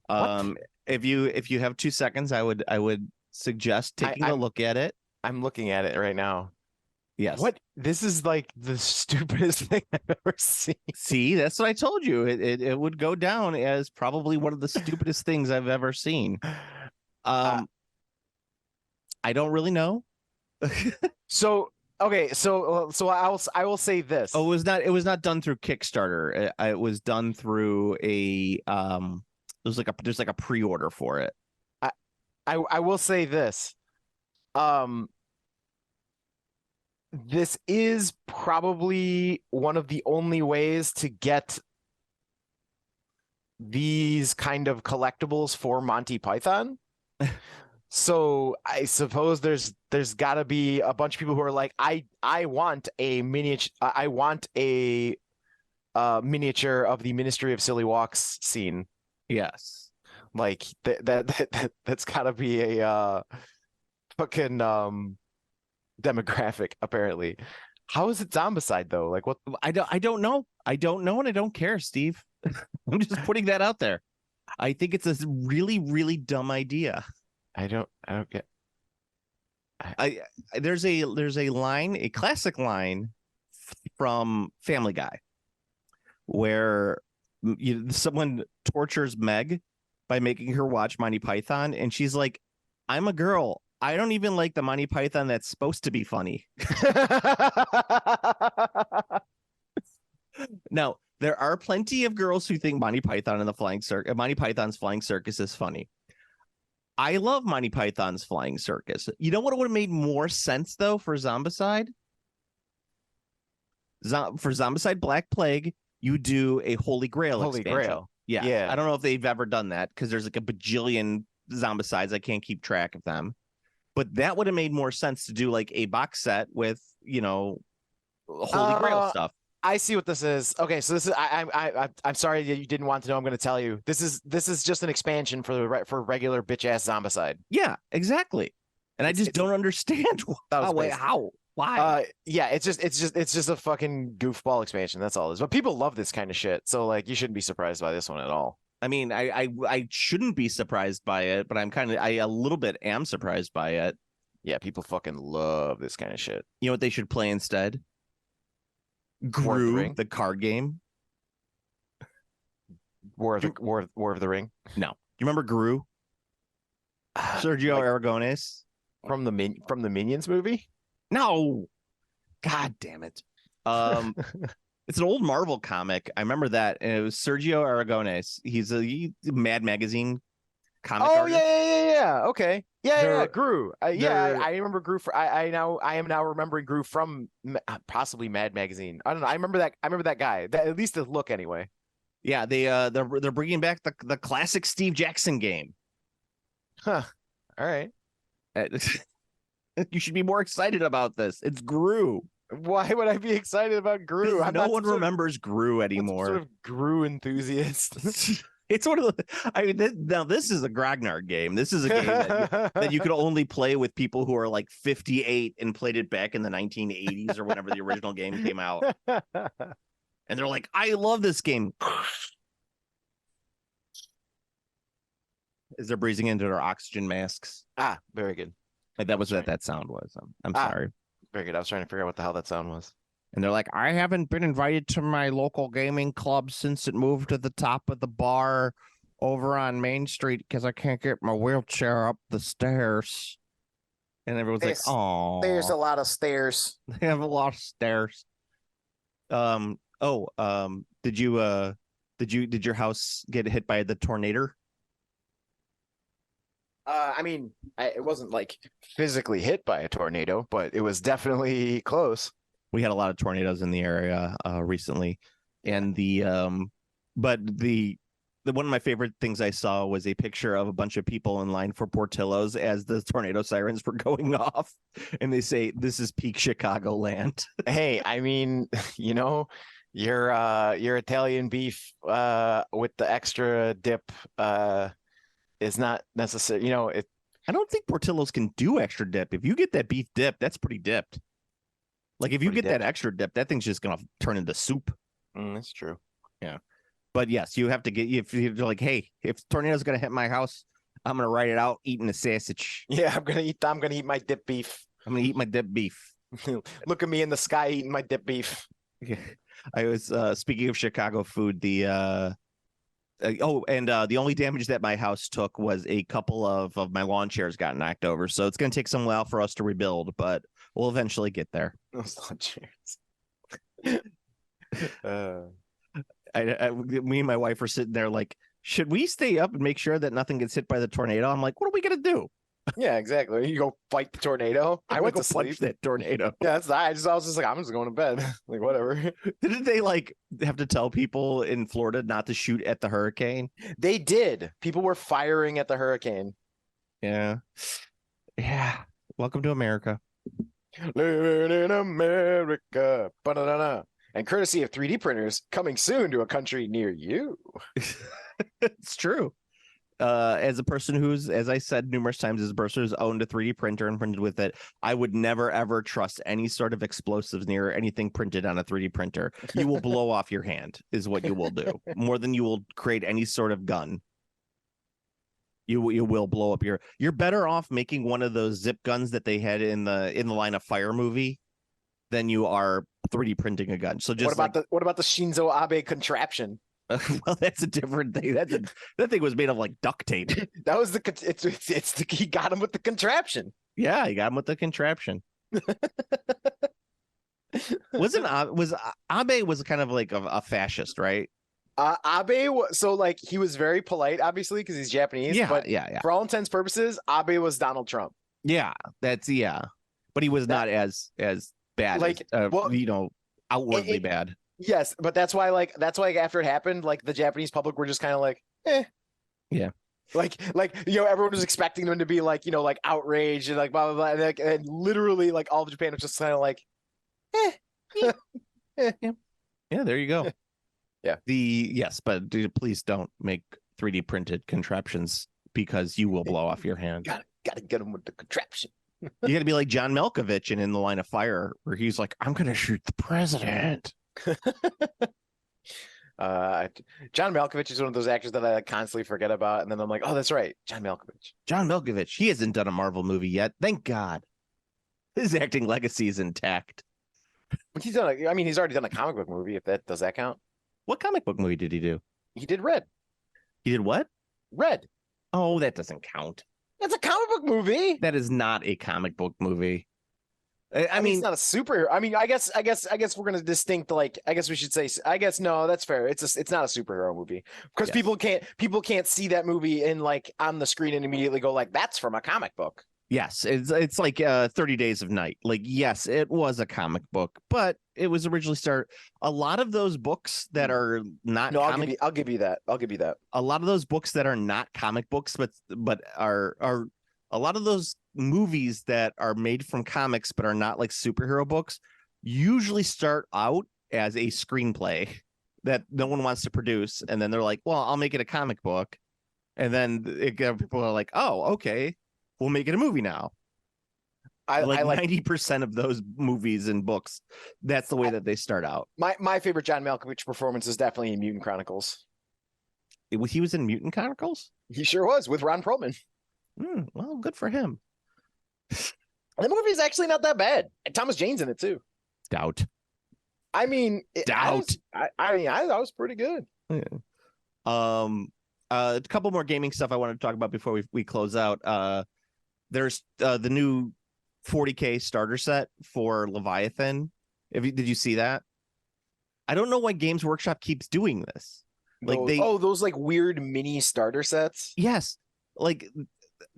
Speaker 3: What?
Speaker 2: If you have 2 seconds, I would suggest taking a look at it.
Speaker 3: I'm looking at it right now.
Speaker 2: Yes.
Speaker 3: What? This is like the stupidest thing I've ever seen.
Speaker 2: See, that's what I told you. It would go down as probably one of the stupidest things I've ever seen. I don't really know.
Speaker 3: So okay, so I will say this.
Speaker 2: Oh, it was not done through Kickstarter. It was done through there's like a pre-order for it.
Speaker 3: I will say this. This is probably one of the only ways to get these kind of collectibles for Monty Python. So I suppose there's got to be a bunch of people who are like, I want a miniature. I want a miniature of the Ministry of Silly Walks scene.
Speaker 2: Yes,
Speaker 3: like that's got to be a fucking demographic. Apparently, how is it Zombicide though? Like what?
Speaker 2: I don't know, and I don't care, Steve. I'm just putting that out there. I think it's a really, really dumb idea.
Speaker 3: I don't get.
Speaker 2: There's a line, a classic line from Family Guy, where someone tortures Meg by making her watch Monty Python, and she's like, "I'm a girl. I don't even like the Monty Python that's supposed to be funny." Now, there are plenty of girls who think Monty Python's Flying Circus is funny. I love Monty Python's Flying Circus. You know what would have made more sense though for Zombicide? For Zombicide Black Plague, you do a Holy Grail expansion.
Speaker 3: Grail.
Speaker 2: Yeah. I don't know if they've ever done that because there's like a bajillion Zombicides. I can't keep track of them. But that would have made more sense to do like a box set with, Holy Grail stuff.
Speaker 3: I see what this is. Okay, so this is I'm sorry that you didn't want to know. I'm going to tell you. This is just an expansion for regular bitch ass Zombicide.
Speaker 2: Yeah, exactly. And I just don't understand why.
Speaker 3: Yeah, it's just a fucking goofball expansion. That's all it is. But people love this kind of shit. So like, you shouldn't be surprised by this one at all.
Speaker 2: I mean, I shouldn't be surprised by it, but I a little bit am surprised by it.
Speaker 3: Yeah, people fucking love this kind of shit.
Speaker 2: You know what they should play instead? Gru, the card game.
Speaker 3: War of the Ring.
Speaker 2: No, you remember Gru? Sergio
Speaker 3: Like,
Speaker 2: Aragones.
Speaker 3: from the Minions movie.
Speaker 2: No, God damn it. It's an old Marvel comic. I remember that, and it was Sergio Aragones. He's a Mad Magazine comic
Speaker 3: Oh
Speaker 2: artist.
Speaker 3: yeah. Okay. Yeah.
Speaker 2: They're-
Speaker 3: Gru.
Speaker 2: they're-
Speaker 3: I remember Gru. I am now remembering Gru from possibly Mad Magazine. I don't know. I remember that guy. At least the look anyway.
Speaker 2: Yeah, they're bringing back the classic Steve Jackson game.
Speaker 3: Huh. All right.
Speaker 2: You should be more excited about this. It's Gru.
Speaker 3: Why would I be excited about Gru?
Speaker 2: 'Cause
Speaker 3: I'm
Speaker 2: no
Speaker 3: not
Speaker 2: one
Speaker 3: some
Speaker 2: remembers Gru
Speaker 3: I'm not some
Speaker 2: anymore.
Speaker 3: sort of Gru enthusiast.
Speaker 2: It's one of the. I mean, now this is a Grognard game. This is a game that you could only play with people who are like 58 and played it back in the 1980s or whenever the original game came out. And they're like, I love this game. As they're breathing into their oxygen masks.
Speaker 3: Very good.
Speaker 2: Like, that was what that sound was. I'm
Speaker 3: Ah.
Speaker 2: sorry.
Speaker 3: Very good. I was trying to figure out what the hell that sound was.
Speaker 2: And they're like, I haven't been invited to my local gaming club since it moved to the top of the bar over on Main Street because I can't get my wheelchair up the stairs. And everyone's like, oh,
Speaker 3: There's a lot of stairs.
Speaker 2: they have a lot of stairs. Did your house get hit by the tornado?
Speaker 3: I mean, it wasn't like physically hit by a tornado, but it was definitely close.
Speaker 2: We had a lot of tornadoes in the area recently, and the one of my favorite things I saw was a picture of a bunch of people in line for Portillo's as the tornado sirens were going off, and they say, "This is peak Chicagoland."
Speaker 3: Hey, I mean, your Italian beef with the extra dip is not necessary.
Speaker 2: I don't think Portillo's can do extra dip. If you get that beef dip, that's pretty dipped. Like, if you
Speaker 3: Pretty
Speaker 2: get that extra dip, that thing's just gonna turn into soup.
Speaker 3: That's true.
Speaker 2: But yes, you have to get, if you're like, hey, if tornado's gonna hit my house, I'm gonna ride it out eating a sausage.
Speaker 3: Yeah, I'm gonna eat my dip beef.
Speaker 2: I'm gonna eat my dip beef.
Speaker 3: Look at me in the sky eating my dip beef.
Speaker 2: I was speaking of Chicago food, the only damage that my house took was a couple of my lawn chairs got knocked over. So it's gonna take some while for us to rebuild, but we'll eventually get there.
Speaker 3: Those lawn chairs.
Speaker 2: Me and my wife were sitting there like, should we stay up and make sure that nothing gets hit by the tornado? I'm like, what are we gonna do?
Speaker 3: Yeah, exactly. You go fight the tornado. I went to
Speaker 2: punch
Speaker 3: sleep.
Speaker 2: that tornado.
Speaker 3: Yeah, I was just like, I'm just going to bed. Like, whatever.
Speaker 2: Didn't they like have to tell people in Florida not to shoot at the hurricane?
Speaker 3: They did. People were firing at the hurricane.
Speaker 2: Yeah. Welcome to America.
Speaker 3: Living in America. Ba-da-da-da. And courtesy of 3D printers, coming soon to a country near you.
Speaker 2: It's true. As a person who's, as I said numerous times, as a person who's owned a 3D printer and printed with it, I would never ever trust any sort of explosives near anything printed on a 3D printer. You will blow off your hand, is what you will do, more than you will create any sort of gun. You will blow up You're better off making one of those zip guns that they had in the Line of Fire movie than you are 3D printing a gun. So just
Speaker 3: what about the Shinzo Abe contraption?
Speaker 2: well, that's a different thing. That thing was made of like duct tape.
Speaker 3: That was he got him with the contraption.
Speaker 2: Yeah, he got him with the contraption. Was Abe was kind of like a fascist, right?
Speaker 3: Abe so like he was very polite, obviously, because he's Japanese.
Speaker 2: Yeah,
Speaker 3: but
Speaker 2: yeah.
Speaker 3: for all intents and purposes, Abe was Donald Trump.
Speaker 2: Yeah, but he was not as bad,
Speaker 3: like,
Speaker 2: outwardly bad.
Speaker 3: Yes, but that's why after it happened, like the Japanese public were just kind of like,
Speaker 2: yeah,
Speaker 3: like everyone was expecting them to be like like outraged and like blah blah blah, and literally like all of Japan was just kind of like,
Speaker 2: yeah, there you go.
Speaker 3: Yeah.
Speaker 2: But please don't make 3D printed contraptions because you will blow off your hand.
Speaker 3: Gotta get him with the contraption.
Speaker 2: You gotta be like John Malkovich in The Line of Fire, where he's like, I'm gonna shoot the president.
Speaker 3: John Malkovich is one of those actors that I like constantly forget about, and then I'm like, oh, that's right, John Malkovich.
Speaker 2: He hasn't done a Marvel movie yet, thank God. His acting legacy is intact.
Speaker 3: But he's already done a comic book movie, if that does that count.
Speaker 2: What comic book movie did he do?
Speaker 3: He did Red.
Speaker 2: He did what?
Speaker 3: Red.
Speaker 2: Oh, that doesn't count.
Speaker 3: That's a comic book movie.
Speaker 2: That is not a comic book movie.
Speaker 3: I mean, it's not a super. I mean, I guess we're gonna distinct. Like, I guess we should say. I guess no, that's fair. It's not a superhero movie because
Speaker 2: Yes.
Speaker 3: people can't see that movie in like on the screen and immediately go like that's from a comic book.
Speaker 2: Yes, it's like 30 Days of Night. Like, yes, it was a comic book, but it was originally started. A lot of those books that are not
Speaker 3: No,
Speaker 2: comic,
Speaker 3: I'll give you that. I'll give you that.
Speaker 2: a lot of those books that are not comic books, but are a lot of those movies that are made from comics but are not like superhero books usually start out as a screenplay that no one wants to produce, and then they're like, well, I'll make it a comic book, and then people are like, oh, okay, we'll make it a movie now.
Speaker 3: I
Speaker 2: Like
Speaker 3: like
Speaker 2: 90% of those movies and books, that's the way that they start out.
Speaker 3: my favorite John Malkovich performance is definitely in Mutant Chronicles.
Speaker 2: He was in Mutant Chronicles.
Speaker 3: He sure was with Ron Perlman.
Speaker 2: Well, good for him.
Speaker 3: The movie is actually not that bad. And Thomas Jane's in it too.
Speaker 2: Doubt.
Speaker 3: I mean,
Speaker 2: Doubt.
Speaker 3: I was pretty good.
Speaker 2: Yeah. A couple more gaming stuff I wanted to talk about before we close out. There's the new 40K starter set for Leviathan. Did you see that? I don't know why Games Workshop keeps doing this. Like
Speaker 3: those like weird mini starter sets.
Speaker 2: Yes, like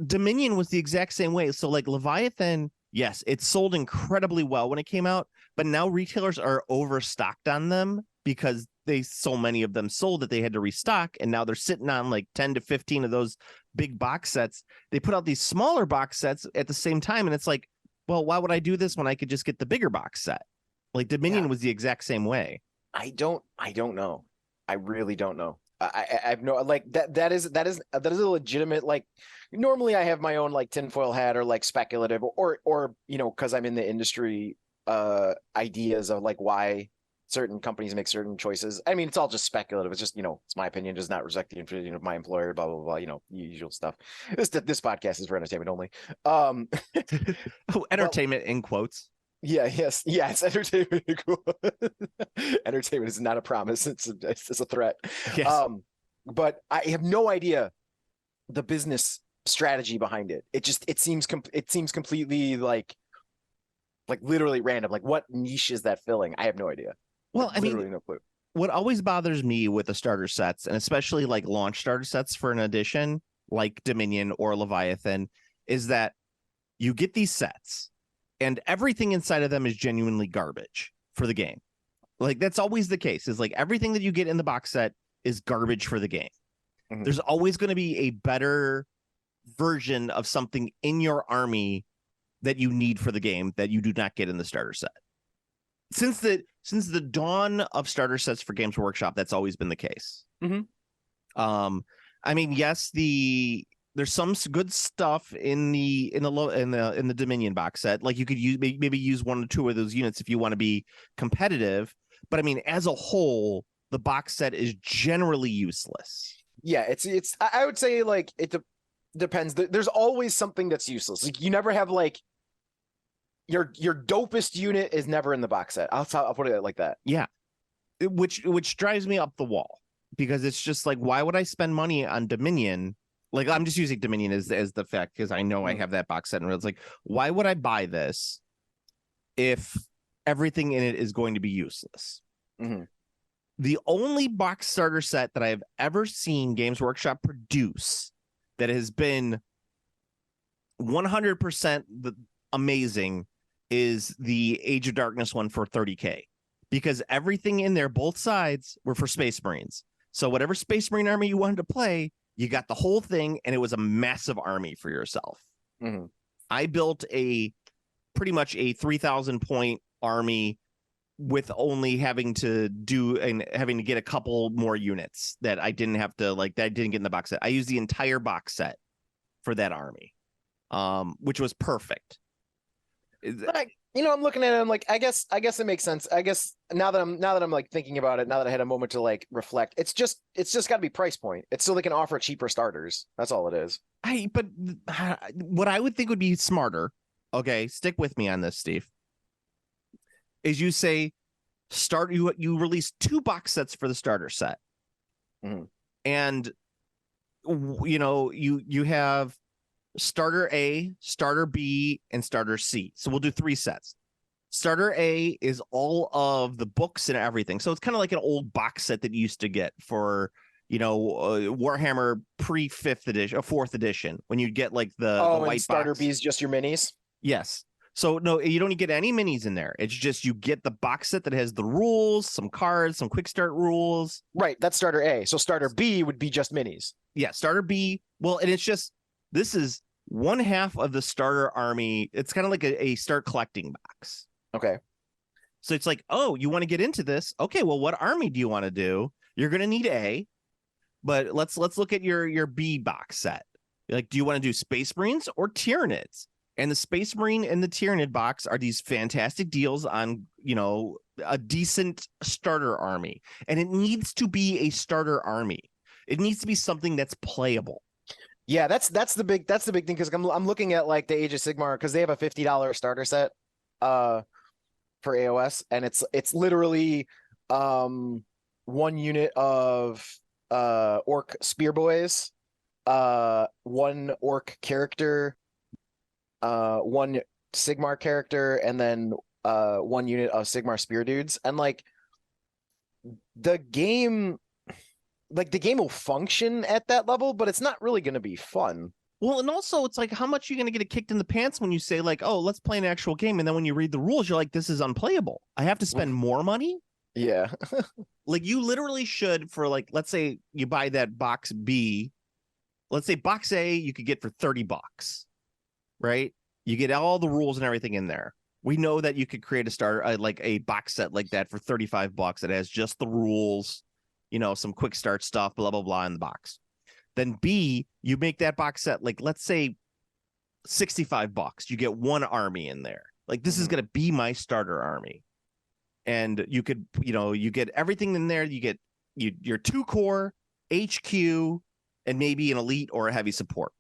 Speaker 2: Dominion was the exact same way. So like Leviathan, yes, it sold incredibly well when it came out, but now retailers are overstocked on them because so many of them sold that they had to restock, and now they're sitting on like 10 to 15 of those big box sets. They put out these smaller box sets at the same time, and it's like, well, why would I do this when I could just get the bigger box set? Like Dominion was the exact same way.
Speaker 3: I don't know. I really don't know. I have no like that is a legitimate like. Normally, I have my own like tinfoil hat or like speculative or you know, because I'm in the industry, ideas of like why certain companies make certain choices. I mean, it's all just speculative. It's just, you know, it's my opinion, does not reflect the opinion of my employer, blah blah blah. You know, usual stuff. This podcast is for entertainment only.
Speaker 2: Entertainment in quotes.
Speaker 3: Yeah, yes, entertainment. Entertainment is not a promise. It's a threat.
Speaker 2: Yes.
Speaker 3: But I have no idea the business strategy behind it. It seems completely like literally random. Like, what niche is that filling? I have no idea.
Speaker 2: Well, I mean,
Speaker 3: no clue.
Speaker 2: What always bothers me with the starter sets, and especially like launch starter sets for an edition like Dominion or Leviathan, is that you get these sets and everything inside of them is genuinely garbage for the game. Like, that's always the case, is like everything that you get in the box set is garbage for the game. Mm-hmm. There's always going to be a better version of something in your army that you need for the game that you do not get in the starter set. Since the dawn of starter sets for Games Workshop, that's always been the case.
Speaker 3: Mm-hmm.
Speaker 2: I mean, yes, there's some good stuff in the Dominion box set. Like, you could maybe use one or two of those units if you want to be competitive. But I mean, as a whole, the box set is generally useless.
Speaker 3: Yeah, it's. I would say like it depends. There's always something that's useless. Like, you never have like your dopest unit is never in the box set. I'll put it like that.
Speaker 2: Yeah, which drives me up the wall, because it's just like, why would I spend money on Dominion? Like, I'm just using Dominion as the fact, because I know I have that box set, and it's like, why would I buy this if everything in it is going to be useless?
Speaker 3: Mm-hmm.
Speaker 2: The only box starter set that I've ever seen Games Workshop produce that has been 100% amazing is the Age of Darkness one for 30K, because everything in there, both sides, were for Space Marines. So whatever Space Marine army you wanted to play, you got the whole thing, and it was a massive army for yourself.
Speaker 3: Mm-hmm.
Speaker 2: I built pretty much a 3,000 point army with only having to get a couple more units that I didn't have to, like, that I didn't get in the box set. I used the entire box set for that army, which was perfect.
Speaker 3: But I'm looking at it, I'm like, I guess it makes sense. I guess now that I'm like thinking about it, now that I had a moment to like reflect, it's just got to be price point. It's so they can offer cheaper starters. That's all it is.
Speaker 2: But what I would think would be smarter, okay, stick with me on this, Steve, is you say you release 2 box sets for the starter set.
Speaker 3: Mm-hmm.
Speaker 2: And you have starter A, starter B, and starter C. So we'll do 3 sets. Starter A is all of the books and everything. So it's kind of like an old box set that you used to get for, Warhammer pre 5th edition, 4th edition, when you get like the white
Speaker 3: and starter
Speaker 2: box.
Speaker 3: B is just your minis.
Speaker 2: Yes. So no, you don't get any minis in there. It's just you get the box set that has the rules, some cards, some quick start rules.
Speaker 3: Right, that's starter A. So starter B would be just minis.
Speaker 2: Yeah, starter B. Well, and it's just this is one half of the starter army. It's kind of like a start collecting box.
Speaker 3: Okay.
Speaker 2: So it's like, oh, you want to get into this? Okay, well, what army do you want to do? You're going to need A, but let's look at your B box set. Like, do you want to do Space Marines or Tyranids? And the Space Marine and the Tyranid box are these fantastic deals on, a decent starter army. And it needs to be a starter army. It needs to be something that's playable.
Speaker 3: Yeah, that's the big thing, because I'm looking at like the Age of Sigmar, because they have a $50 starter set for AOS, and it's literally 1 unit of orc spear boys, 1 orc character, 1 Sigmar character, and then 1 unit of Sigmar spear dudes. And like the game will function at that level, but it's not really going to be fun.
Speaker 2: Well, and also it's like, how much are you going to get it kicked in the pants when you say like, oh, let's play an actual game, and then when you read the rules, you're like, this is unplayable. I have to spend more money.
Speaker 3: Yeah.
Speaker 2: Like, you literally should, for like, let's say you buy that box B. Let's say box A you could get for $30, right? You get all the rules and everything in there. We know that you could create a starter, like a box set like that for $35 that has just the rules, some quick start stuff, blah, blah, blah in the box. Then B, you make that box set, like, let's say $65. You get 1 army in there. Like, this is going to be my starter army. And you could, you get everything in there. You get your 2 core, HQ, and maybe an elite or a heavy support.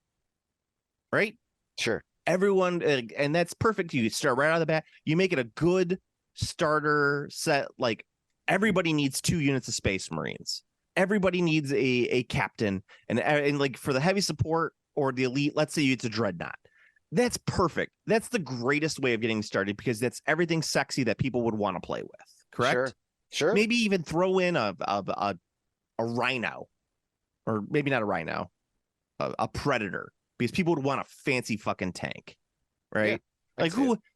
Speaker 2: Right?
Speaker 3: Sure.
Speaker 2: Everyone, and that's perfect. You start right out of the bat. You make it a good starter set. Like, everybody needs 2 units of Space Marines. Everybody needs a captain, and like for the heavy support or the elite, let's say it's a dreadnought. That's perfect. That's the greatest way of getting started, because that's everything sexy that people would want to play with. Correct?
Speaker 3: Sure.
Speaker 2: Maybe even throw in a rhino, or maybe not a rhino, a predator, because people would want a fancy fucking tank, right?
Speaker 3: Yeah.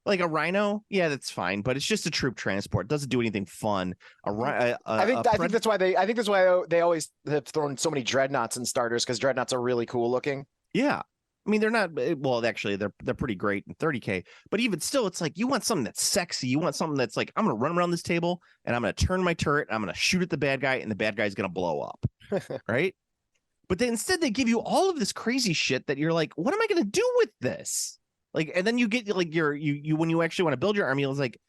Speaker 2: Like a rhino, yeah, that's fine, but it's just a troop transport. It doesn't do anything fun.
Speaker 3: I think that's why they always have thrown so many dreadnoughts in starters, because dreadnoughts are really cool looking.
Speaker 2: Yeah, I mean, they're not, well, actually they're pretty great in 30K, but even still, it's like, you want something that's sexy. You want something that's like, I'm gonna run around this table and I'm gonna turn my turret, I'm gonna shoot at the bad guy, and the bad guy's gonna blow up. Right? But instead they give you all of this crazy shit that you're like, what am I gonna do with this? Like, and then you get like you when you actually want to build your army, it's like,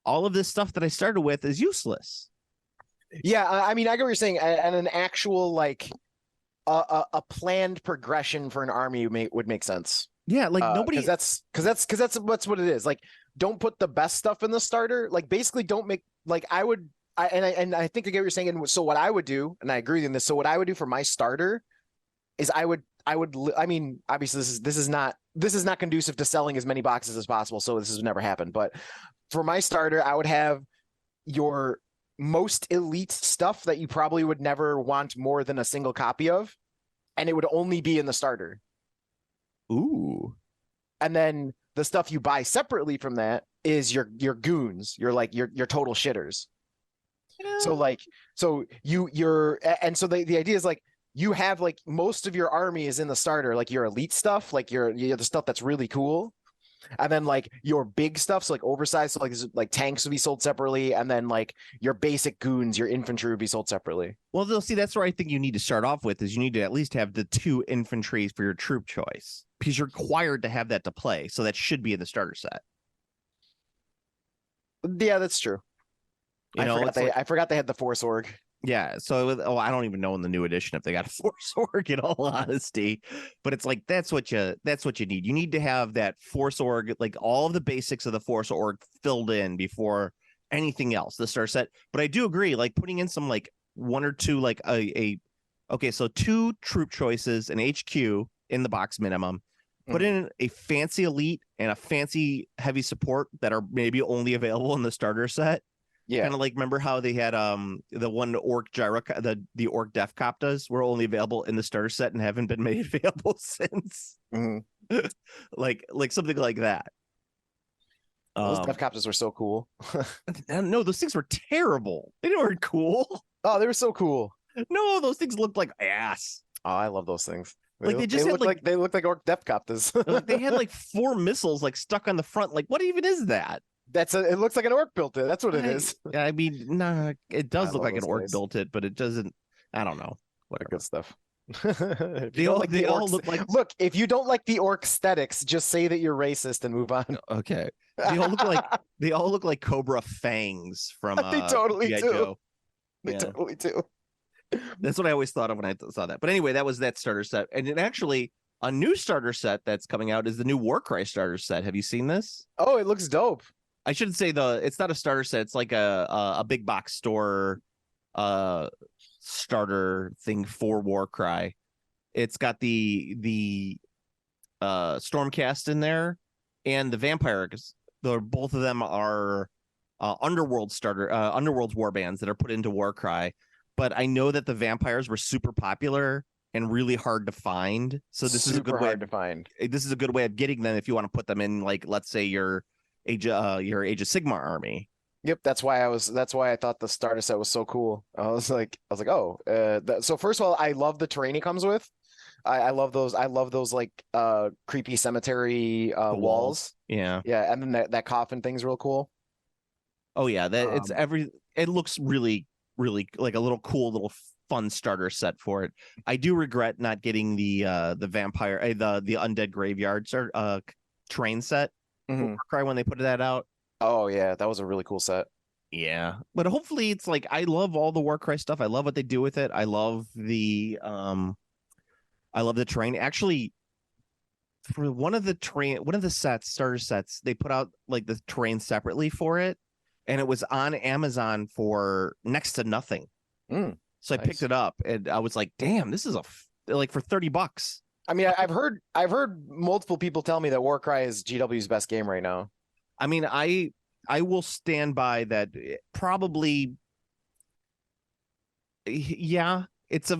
Speaker 2: all of this stuff that I started with is useless.
Speaker 3: Yeah, I mean, I get what you're saying, and an actual like a planned progression for an army would make sense.
Speaker 2: Yeah, like nobody,
Speaker 3: because that's what it is. Like, don't put the best stuff in the starter. Like, basically, don't make like I think I get what you're saying. And so what I would do, and I agree in this. So what I would do for my starter is I mean, obviously this is not conducive to selling as many boxes as possible, so this has never happened. But for my starter, I would have your most elite stuff that you probably would never want more than a single copy of, and it would only be in the starter.
Speaker 2: Ooh.
Speaker 3: And then the stuff you buy separately from that is your goons, your total shitters. Yeah. So the idea is like, you have like most of your army is in the starter, like your elite stuff, like your the stuff that's really cool, and then like your big stuff, so like oversized, so like tanks would be sold separately, and then like your basic goons, your infantry would be sold separately.
Speaker 2: Well, they'll see, that's where I think you need to start off with, is you need to at least have the 2 infantry for your troop choice, because you're required to have that to play, so that should be in the starter set.
Speaker 3: Yeah, that's true. I forgot they had the Force Org.
Speaker 2: Yeah, so I don't even know in the new edition if they got a Force Org, in all honesty, but it's like, that's what you need. You need to have that Force Org, like all of the basics of the Force Org filled in before anything else, the starter set. But I do agree, like putting in some like 1 or 2, like okay, so 2 troop choices, an HQ in the box minimum, Put in a fancy elite and a fancy heavy support that are maybe only available in the starter set.
Speaker 3: Yeah.
Speaker 2: Kind of like, remember how they had the one orc gyro, the orc death coptas were only available in the starter set and haven't been made available since. like something like that.
Speaker 3: Those death copters were so cool.
Speaker 2: No, those things were terrible. They weren't cool.
Speaker 3: Oh, they were so cool.
Speaker 2: No, those things looked like ass.
Speaker 3: Oh, I love those things.
Speaker 2: Like they just had
Speaker 3: they look like orc death copters.
Speaker 2: like they had like 4 missiles like stuck on the front. Like, what even is that?
Speaker 3: It looks like an orc built it. That's what it is.
Speaker 2: I mean, nah, it does look like an orc
Speaker 3: guys.
Speaker 2: built it, but it doesn't. I don't know.
Speaker 3: What good stuff.
Speaker 2: They all look like.
Speaker 3: Look, if you don't like the orc aesthetics, just say that you're racist and move on.
Speaker 2: Okay. They all look like Cobra fangs from.
Speaker 3: They totally
Speaker 2: G.I.
Speaker 3: do.
Speaker 2: Joe.
Speaker 3: They totally do.
Speaker 2: That's what I always thought of when I saw that. But anyway, that was that starter set, and it actually a new starter set that's coming out is the new Warcry starter set. Have you seen this?
Speaker 3: Oh, it looks dope.
Speaker 2: I shouldn't say it's not a starter set. It's like a big box store starter thing for Warcry. It's got the Stormcast in there and the vampires. Both of them are Underworld's warbands that are put into Warcry. But I know that the vampires were super popular and really hard to find. So this is a good way to find. This is a good way of getting them if you want to put them in, like, let's say your Age of Sigmar army.
Speaker 3: Yep, that's why I thought the starter set was so cool. I was like, oh, so first of all, I love the terrain he comes with. I love those. I love those like creepy cemetery walls.
Speaker 2: Yeah,
Speaker 3: yeah, and then that coffin thing's real cool.
Speaker 2: Oh yeah, it looks really like a little cool little fun starter set for it. I do regret not getting the vampire the undead graveyard terrain set when they put that out.
Speaker 3: Oh yeah, that was a really cool set.
Speaker 2: Yeah, but hopefully it's like, I love all the Warcry stuff. I love what they do with it. I love the terrain. Actually, for one of the starter sets, they put out like the terrain separately for it, and it was on Amazon for next to nothing. So I picked it up, and I was like, "Damn, this is like for $30."
Speaker 3: I mean, I've heard multiple people tell me that Warcry is GW's best game right now.
Speaker 2: I mean, I will stand by that. Probably, yeah. It's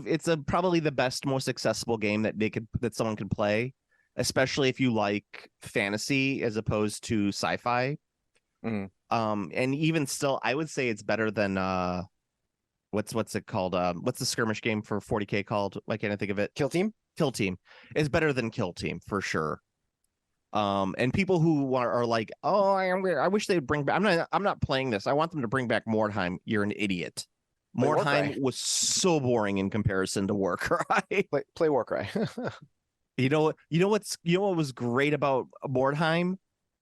Speaker 2: probably the best, most accessible game that someone could play, especially if you like fantasy as opposed to sci-fi. And even still, I would say it's better than what's it called? What's the skirmish game for 40K called? Why can't I think of it?
Speaker 3: Kill Team.
Speaker 2: Kill Team is better than Kill Team for sure. And people who are like, oh, I wish they'd bring back. I'm not playing this. I want them to bring back Mordheim. You're an idiot. Mordheim was so boring in comparison to Warcry.
Speaker 3: Play Warcry.
Speaker 2: You know what was great about Mordheim?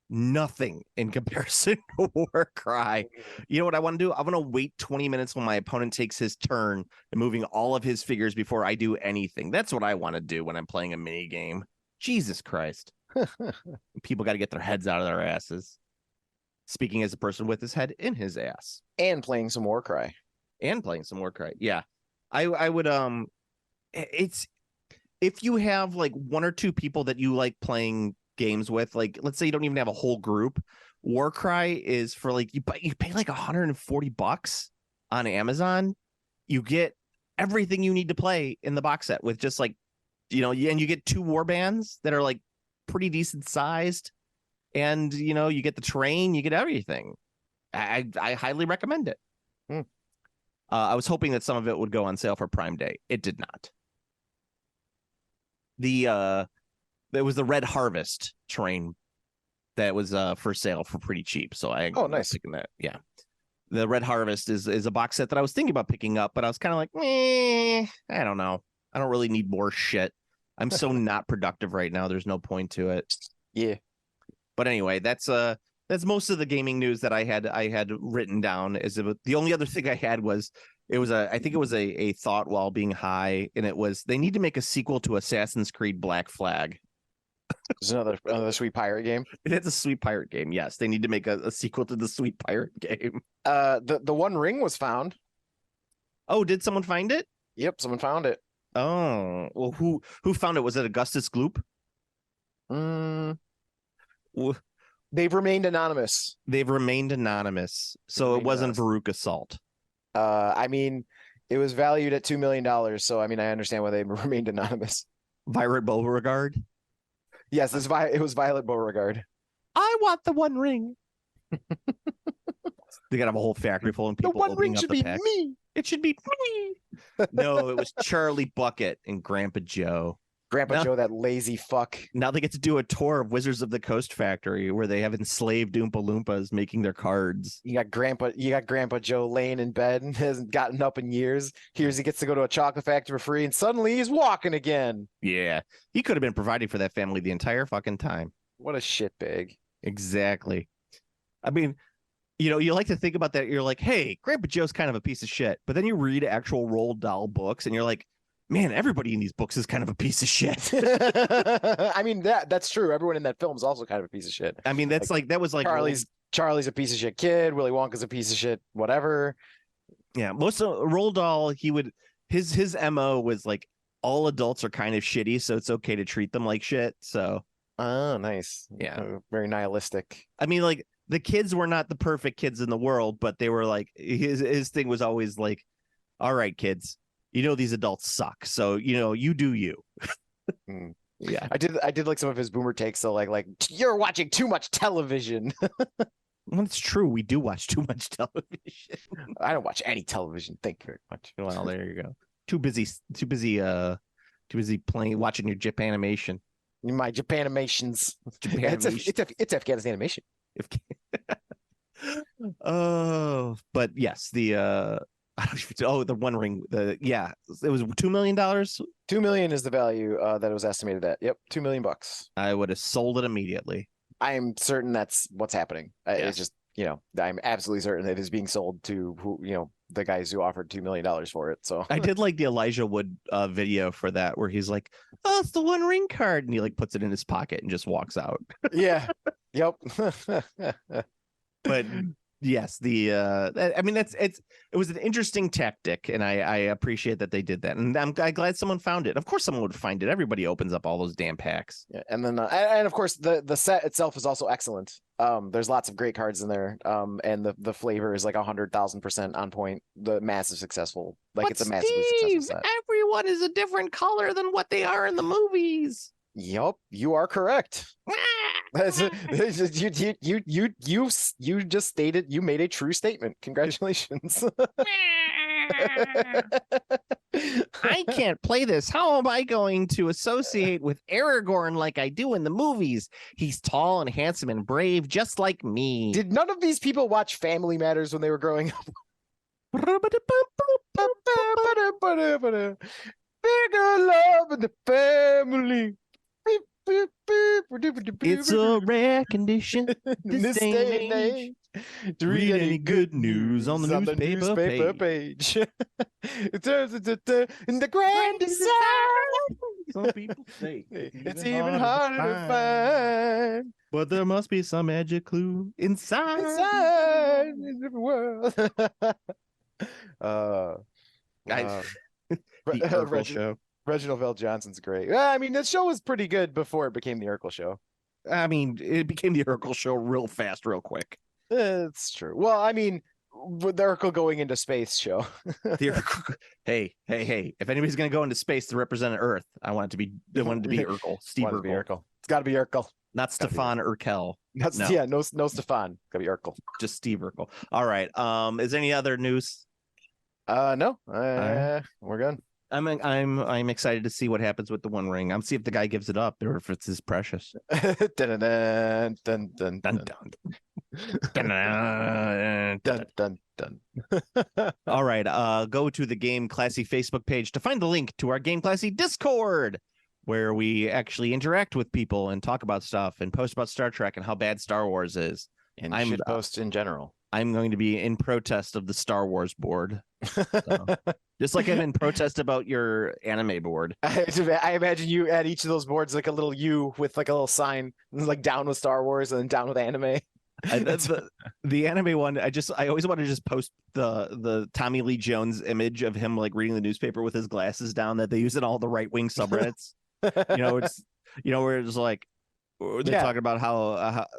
Speaker 2: Nothing in comparison to Warcry. You know what I want to do? I want to wait 20 minutes when my opponent takes his turn and moving all of his figures before I do anything. That's what I want to do when I'm playing a mini game. Jesus Christ. People got to get their heads out of their asses. Speaking as a person with his head in his ass.
Speaker 3: And playing some Warcry. Yeah. I would it's if you have like one or two people that you like playing games with, like let's say you don't even have a whole group, Warcry is for like you pay like $140 on Amazon. You get everything you need to play in the box set with just like, and you get 2 warbands that are like pretty decent sized, and you get the terrain, you get everything. I highly recommend it. I was hoping that some of it would go on sale for Prime Day. It did not. There was the Red Harvest terrain that was for sale for pretty cheap. So nice.
Speaker 2: Picking that. Yeah. The Red Harvest is a box set that I was thinking about picking up, but I was kind of like, I don't know. I don't really need more shit. I'm so not productive right now. There's no point to it.
Speaker 3: Yeah.
Speaker 2: But anyway, that's most of the gaming news that I had written down. The only other thing I had was I think it was a thought while being high, and it was they need to make a sequel to Assassin's Creed Black Flag.
Speaker 3: There's another sweet pirate game.
Speaker 2: It's a sweet pirate game. Yes, they need to make a sequel to the sweet pirate game.
Speaker 3: The One Ring was found.
Speaker 2: Oh, did someone find it?
Speaker 3: Yep, someone found it.
Speaker 2: Oh, well, who found it? Was it Augustus Gloop?
Speaker 3: Mm,
Speaker 2: W-
Speaker 3: they've remained anonymous.
Speaker 2: They've remained anonymous, so it
Speaker 3: Remained
Speaker 2: wasn't
Speaker 3: anonymous.
Speaker 2: Veruca Salt.
Speaker 3: I mean, it was valued at $2 million. So, I mean, I understand why they remained anonymous.
Speaker 2: Violet Beauregard.
Speaker 3: Yes, it was Violet Beauregard.
Speaker 2: I want the One Ring. They gotta have a whole factory full of
Speaker 3: The
Speaker 2: people
Speaker 3: One
Speaker 2: opening
Speaker 3: Ring
Speaker 2: up
Speaker 3: should
Speaker 2: the
Speaker 3: be
Speaker 2: packs.
Speaker 3: me.
Speaker 2: It should be me. No, it was Charlie Bucket and Grandpa Joe.
Speaker 3: Grandpa
Speaker 2: No.
Speaker 3: Joe, that lazy fuck.
Speaker 2: Now they get to do a tour of Wizards of the Coast factory where they have enslaved Oompa Loompas making their cards.
Speaker 3: You got Grandpa Joe laying in bed and hasn't gotten up in years. Here's he gets to go to a chocolate factory for free, and suddenly he's walking again.
Speaker 2: Yeah, he could have been providing for that family the entire fucking time.
Speaker 3: What a shitbag.
Speaker 2: Exactly. I mean, you like to think about that. You're like, hey, Grandpa Joe's kind of a piece of shit. But then you read actual Roald Dahl books and you're like, man, everybody in these books is kind of a piece of shit.
Speaker 3: I mean, that's true. Everyone in that film is also kind of a piece of shit.
Speaker 2: I mean, that's that was like
Speaker 3: Charlie's a piece of shit kid. Willy Wonka's a piece of shit, whatever.
Speaker 2: Yeah, most of Roald Dahl, his MO was like all adults are kind of shitty, so it's okay to treat them like shit. So
Speaker 3: Oh, nice.
Speaker 2: Yeah.
Speaker 3: Very nihilistic.
Speaker 2: I mean, like the kids were not the perfect kids in the world, but they were like his thing was always like, all right, kids, these adults suck, so you do you.
Speaker 3: Mm.
Speaker 2: Yeah,
Speaker 3: I did like some of his boomer takes. So like you're watching too much television.
Speaker 2: well, it's true. We do watch too much television.
Speaker 3: I don't watch any television. Thank you very much.
Speaker 2: Well, there you go. Too busy playing, watching your Japanimation.
Speaker 3: My Japanimations. It's Afghanistan animation.
Speaker 2: Oh, but yes, the One Ring. It was $2 million.
Speaker 3: $2 million is the value that it was estimated at. Yep, $2 million.
Speaker 2: I would have sold it immediately.
Speaker 3: I am certain that's what's happening.
Speaker 2: Yes.
Speaker 3: It's just I'm absolutely certain that it is being sold to the guys who offered $2 million for it. So
Speaker 2: I did like the Elijah Wood video for that, where he's like, "Oh, it's the One Ring card," and he like puts it in his pocket and just walks out.
Speaker 3: yeah, yep.
Speaker 2: But yes, I mean it was an interesting tactic, and I appreciate that they did that, and I'm glad someone found it. Of course someone would find it. Everybody opens up all those damn packs.
Speaker 3: Yeah, and then and of course the set itself is also excellent. There's lots of great cards in there. And the flavor is like 100,000% on point. The massive successful, like
Speaker 2: But
Speaker 3: it's a massively
Speaker 2: Steve,
Speaker 3: successful set.
Speaker 2: everyone is a different color than what they are in the movies.
Speaker 3: Yep, you are correct. You just stated, you made a true statement. Congratulations.
Speaker 2: I can't play this. How am I going to associate with Aragorn like I do in the movies? He's tall and handsome and brave, just like me.
Speaker 3: Did none of these people watch Family Matters when they were growing up? Bigger love in the family.
Speaker 2: It's a rare condition this day and age
Speaker 3: to
Speaker 2: read any good news on the newspaper
Speaker 3: page. It turns in the grand design.
Speaker 2: Some people say
Speaker 3: it's even harder to find.
Speaker 2: But there must be some magic clue inside
Speaker 3: In the world.
Speaker 2: The Urkel show.
Speaker 3: Reginald Vell Johnson's great. I mean, that show was pretty good before it became the Urkel show.
Speaker 2: I mean, it became the Urkel show real fast, real quick.
Speaker 3: It's true. Well, I mean, with the Urkel going into space show.
Speaker 2: The Urkel, hey! If anybody's gonna go into space to represent Earth, I want it to be Urkel, Steve Urkel.
Speaker 3: It's got to be Urkel,
Speaker 2: not Stefan Urkel.
Speaker 3: no Stefan. Got to be Urkel.
Speaker 2: Just Steve Urkel. All right. Is there any other news?
Speaker 3: No.
Speaker 2: right.
Speaker 3: We're good.
Speaker 2: I'm excited to see what happens with the One Ring. I'm see if the guy gives it up or if it's his precious.
Speaker 3: Dun, dun, dun, dun, dun, dun, dun, dun.
Speaker 2: All right. Go to the Game Classy Facebook page to find the link to our Game Classy Discord, where we actually interact with people and talk about stuff and post about Star Trek and how bad Star Wars is.
Speaker 3: And shit post in general.
Speaker 2: I'm going to be in protest of the Star Wars board. So, just like I'm in protest about your anime board.
Speaker 3: I imagine you at each of those boards like a little U with like a little sign, like down with Star Wars and then down with anime.
Speaker 2: The anime one, I always want to just post the Tommy Lee Jones image of him like reading the newspaper with his glasses down that they use in all the right-wing subreddits. It's where it's like, They're
Speaker 3: Yeah.
Speaker 2: talking about how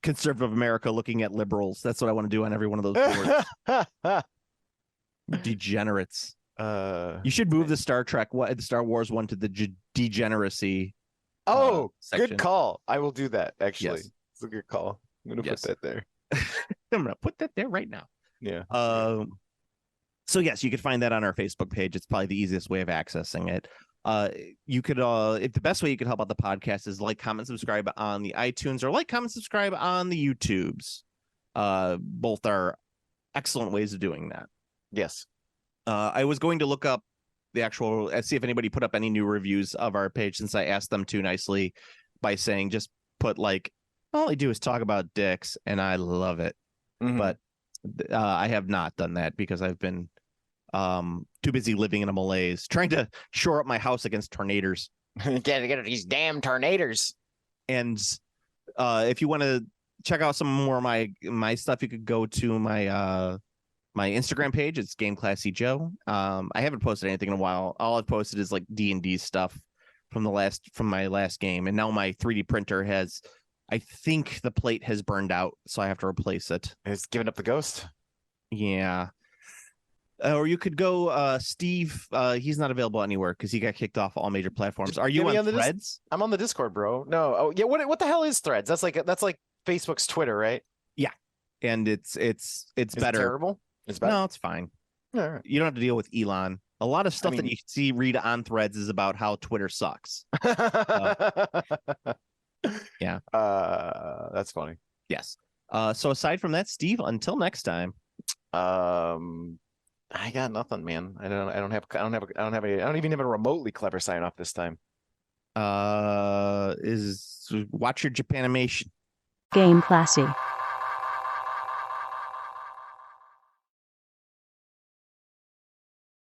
Speaker 2: conservative America looking at liberals. That's what I want to do on every one of those boards. Degenerates. You should move the the Star Wars one to the degeneracy.
Speaker 3: Oh,
Speaker 2: section.
Speaker 3: good call. I will do that, actually.
Speaker 2: Yes.
Speaker 3: It's a good call. I'm gonna
Speaker 2: Yes.
Speaker 3: put that there.
Speaker 2: I'm gonna put that there right now.
Speaker 3: Yeah.
Speaker 2: So yes, you could find that on our Facebook page. It's probably the easiest way of accessing it. You could if the best way you could help out the podcast is like, comment, subscribe on the iTunes, or like, comment, subscribe on the YouTubes. Both are excellent ways of doing that.
Speaker 3: Yes.
Speaker 2: I was going to look up the actual, see if anybody put up any new reviews of our page, since I asked them to nicely by saying just put like, all I do is talk about dicks and I love it.
Speaker 3: Mhm.
Speaker 2: But I have not done that because I've been too busy living in a malaise, trying to shore up my house against tornadoes.
Speaker 3: Get these damn tornadoes.
Speaker 2: And if you want to check out some more of my stuff, you could go to my my Instagram page. It's Game Classy Joe. I haven't posted anything in a while. All I've posted is like D&D stuff from my last game, and now my 3D printer has, I think the plate has burned out, so I have to replace it.
Speaker 3: It's giving up the ghost.
Speaker 2: Yeah. Or you could go Steve. He's not available anywhere because he got kicked off all major platforms. Are you on Threads?
Speaker 3: I'm on the Discord, bro. No. Oh yeah. What the hell is Threads? That's like Facebook's Twitter, right?
Speaker 2: Yeah. And it's
Speaker 3: Is
Speaker 2: better.
Speaker 3: it terrible? It's better.
Speaker 2: No, it's fine.
Speaker 3: All right.
Speaker 2: You don't have to deal with Elon. A lot of stuff that you read on Threads is about how Twitter sucks. Yeah.
Speaker 3: That's funny.
Speaker 2: Yes. So aside from that, Steve, until next time.
Speaker 3: I got nothing, man. I don't even have a remotely clever sign off this time.
Speaker 2: Is watch your Japanimation.
Speaker 1: Game Classy.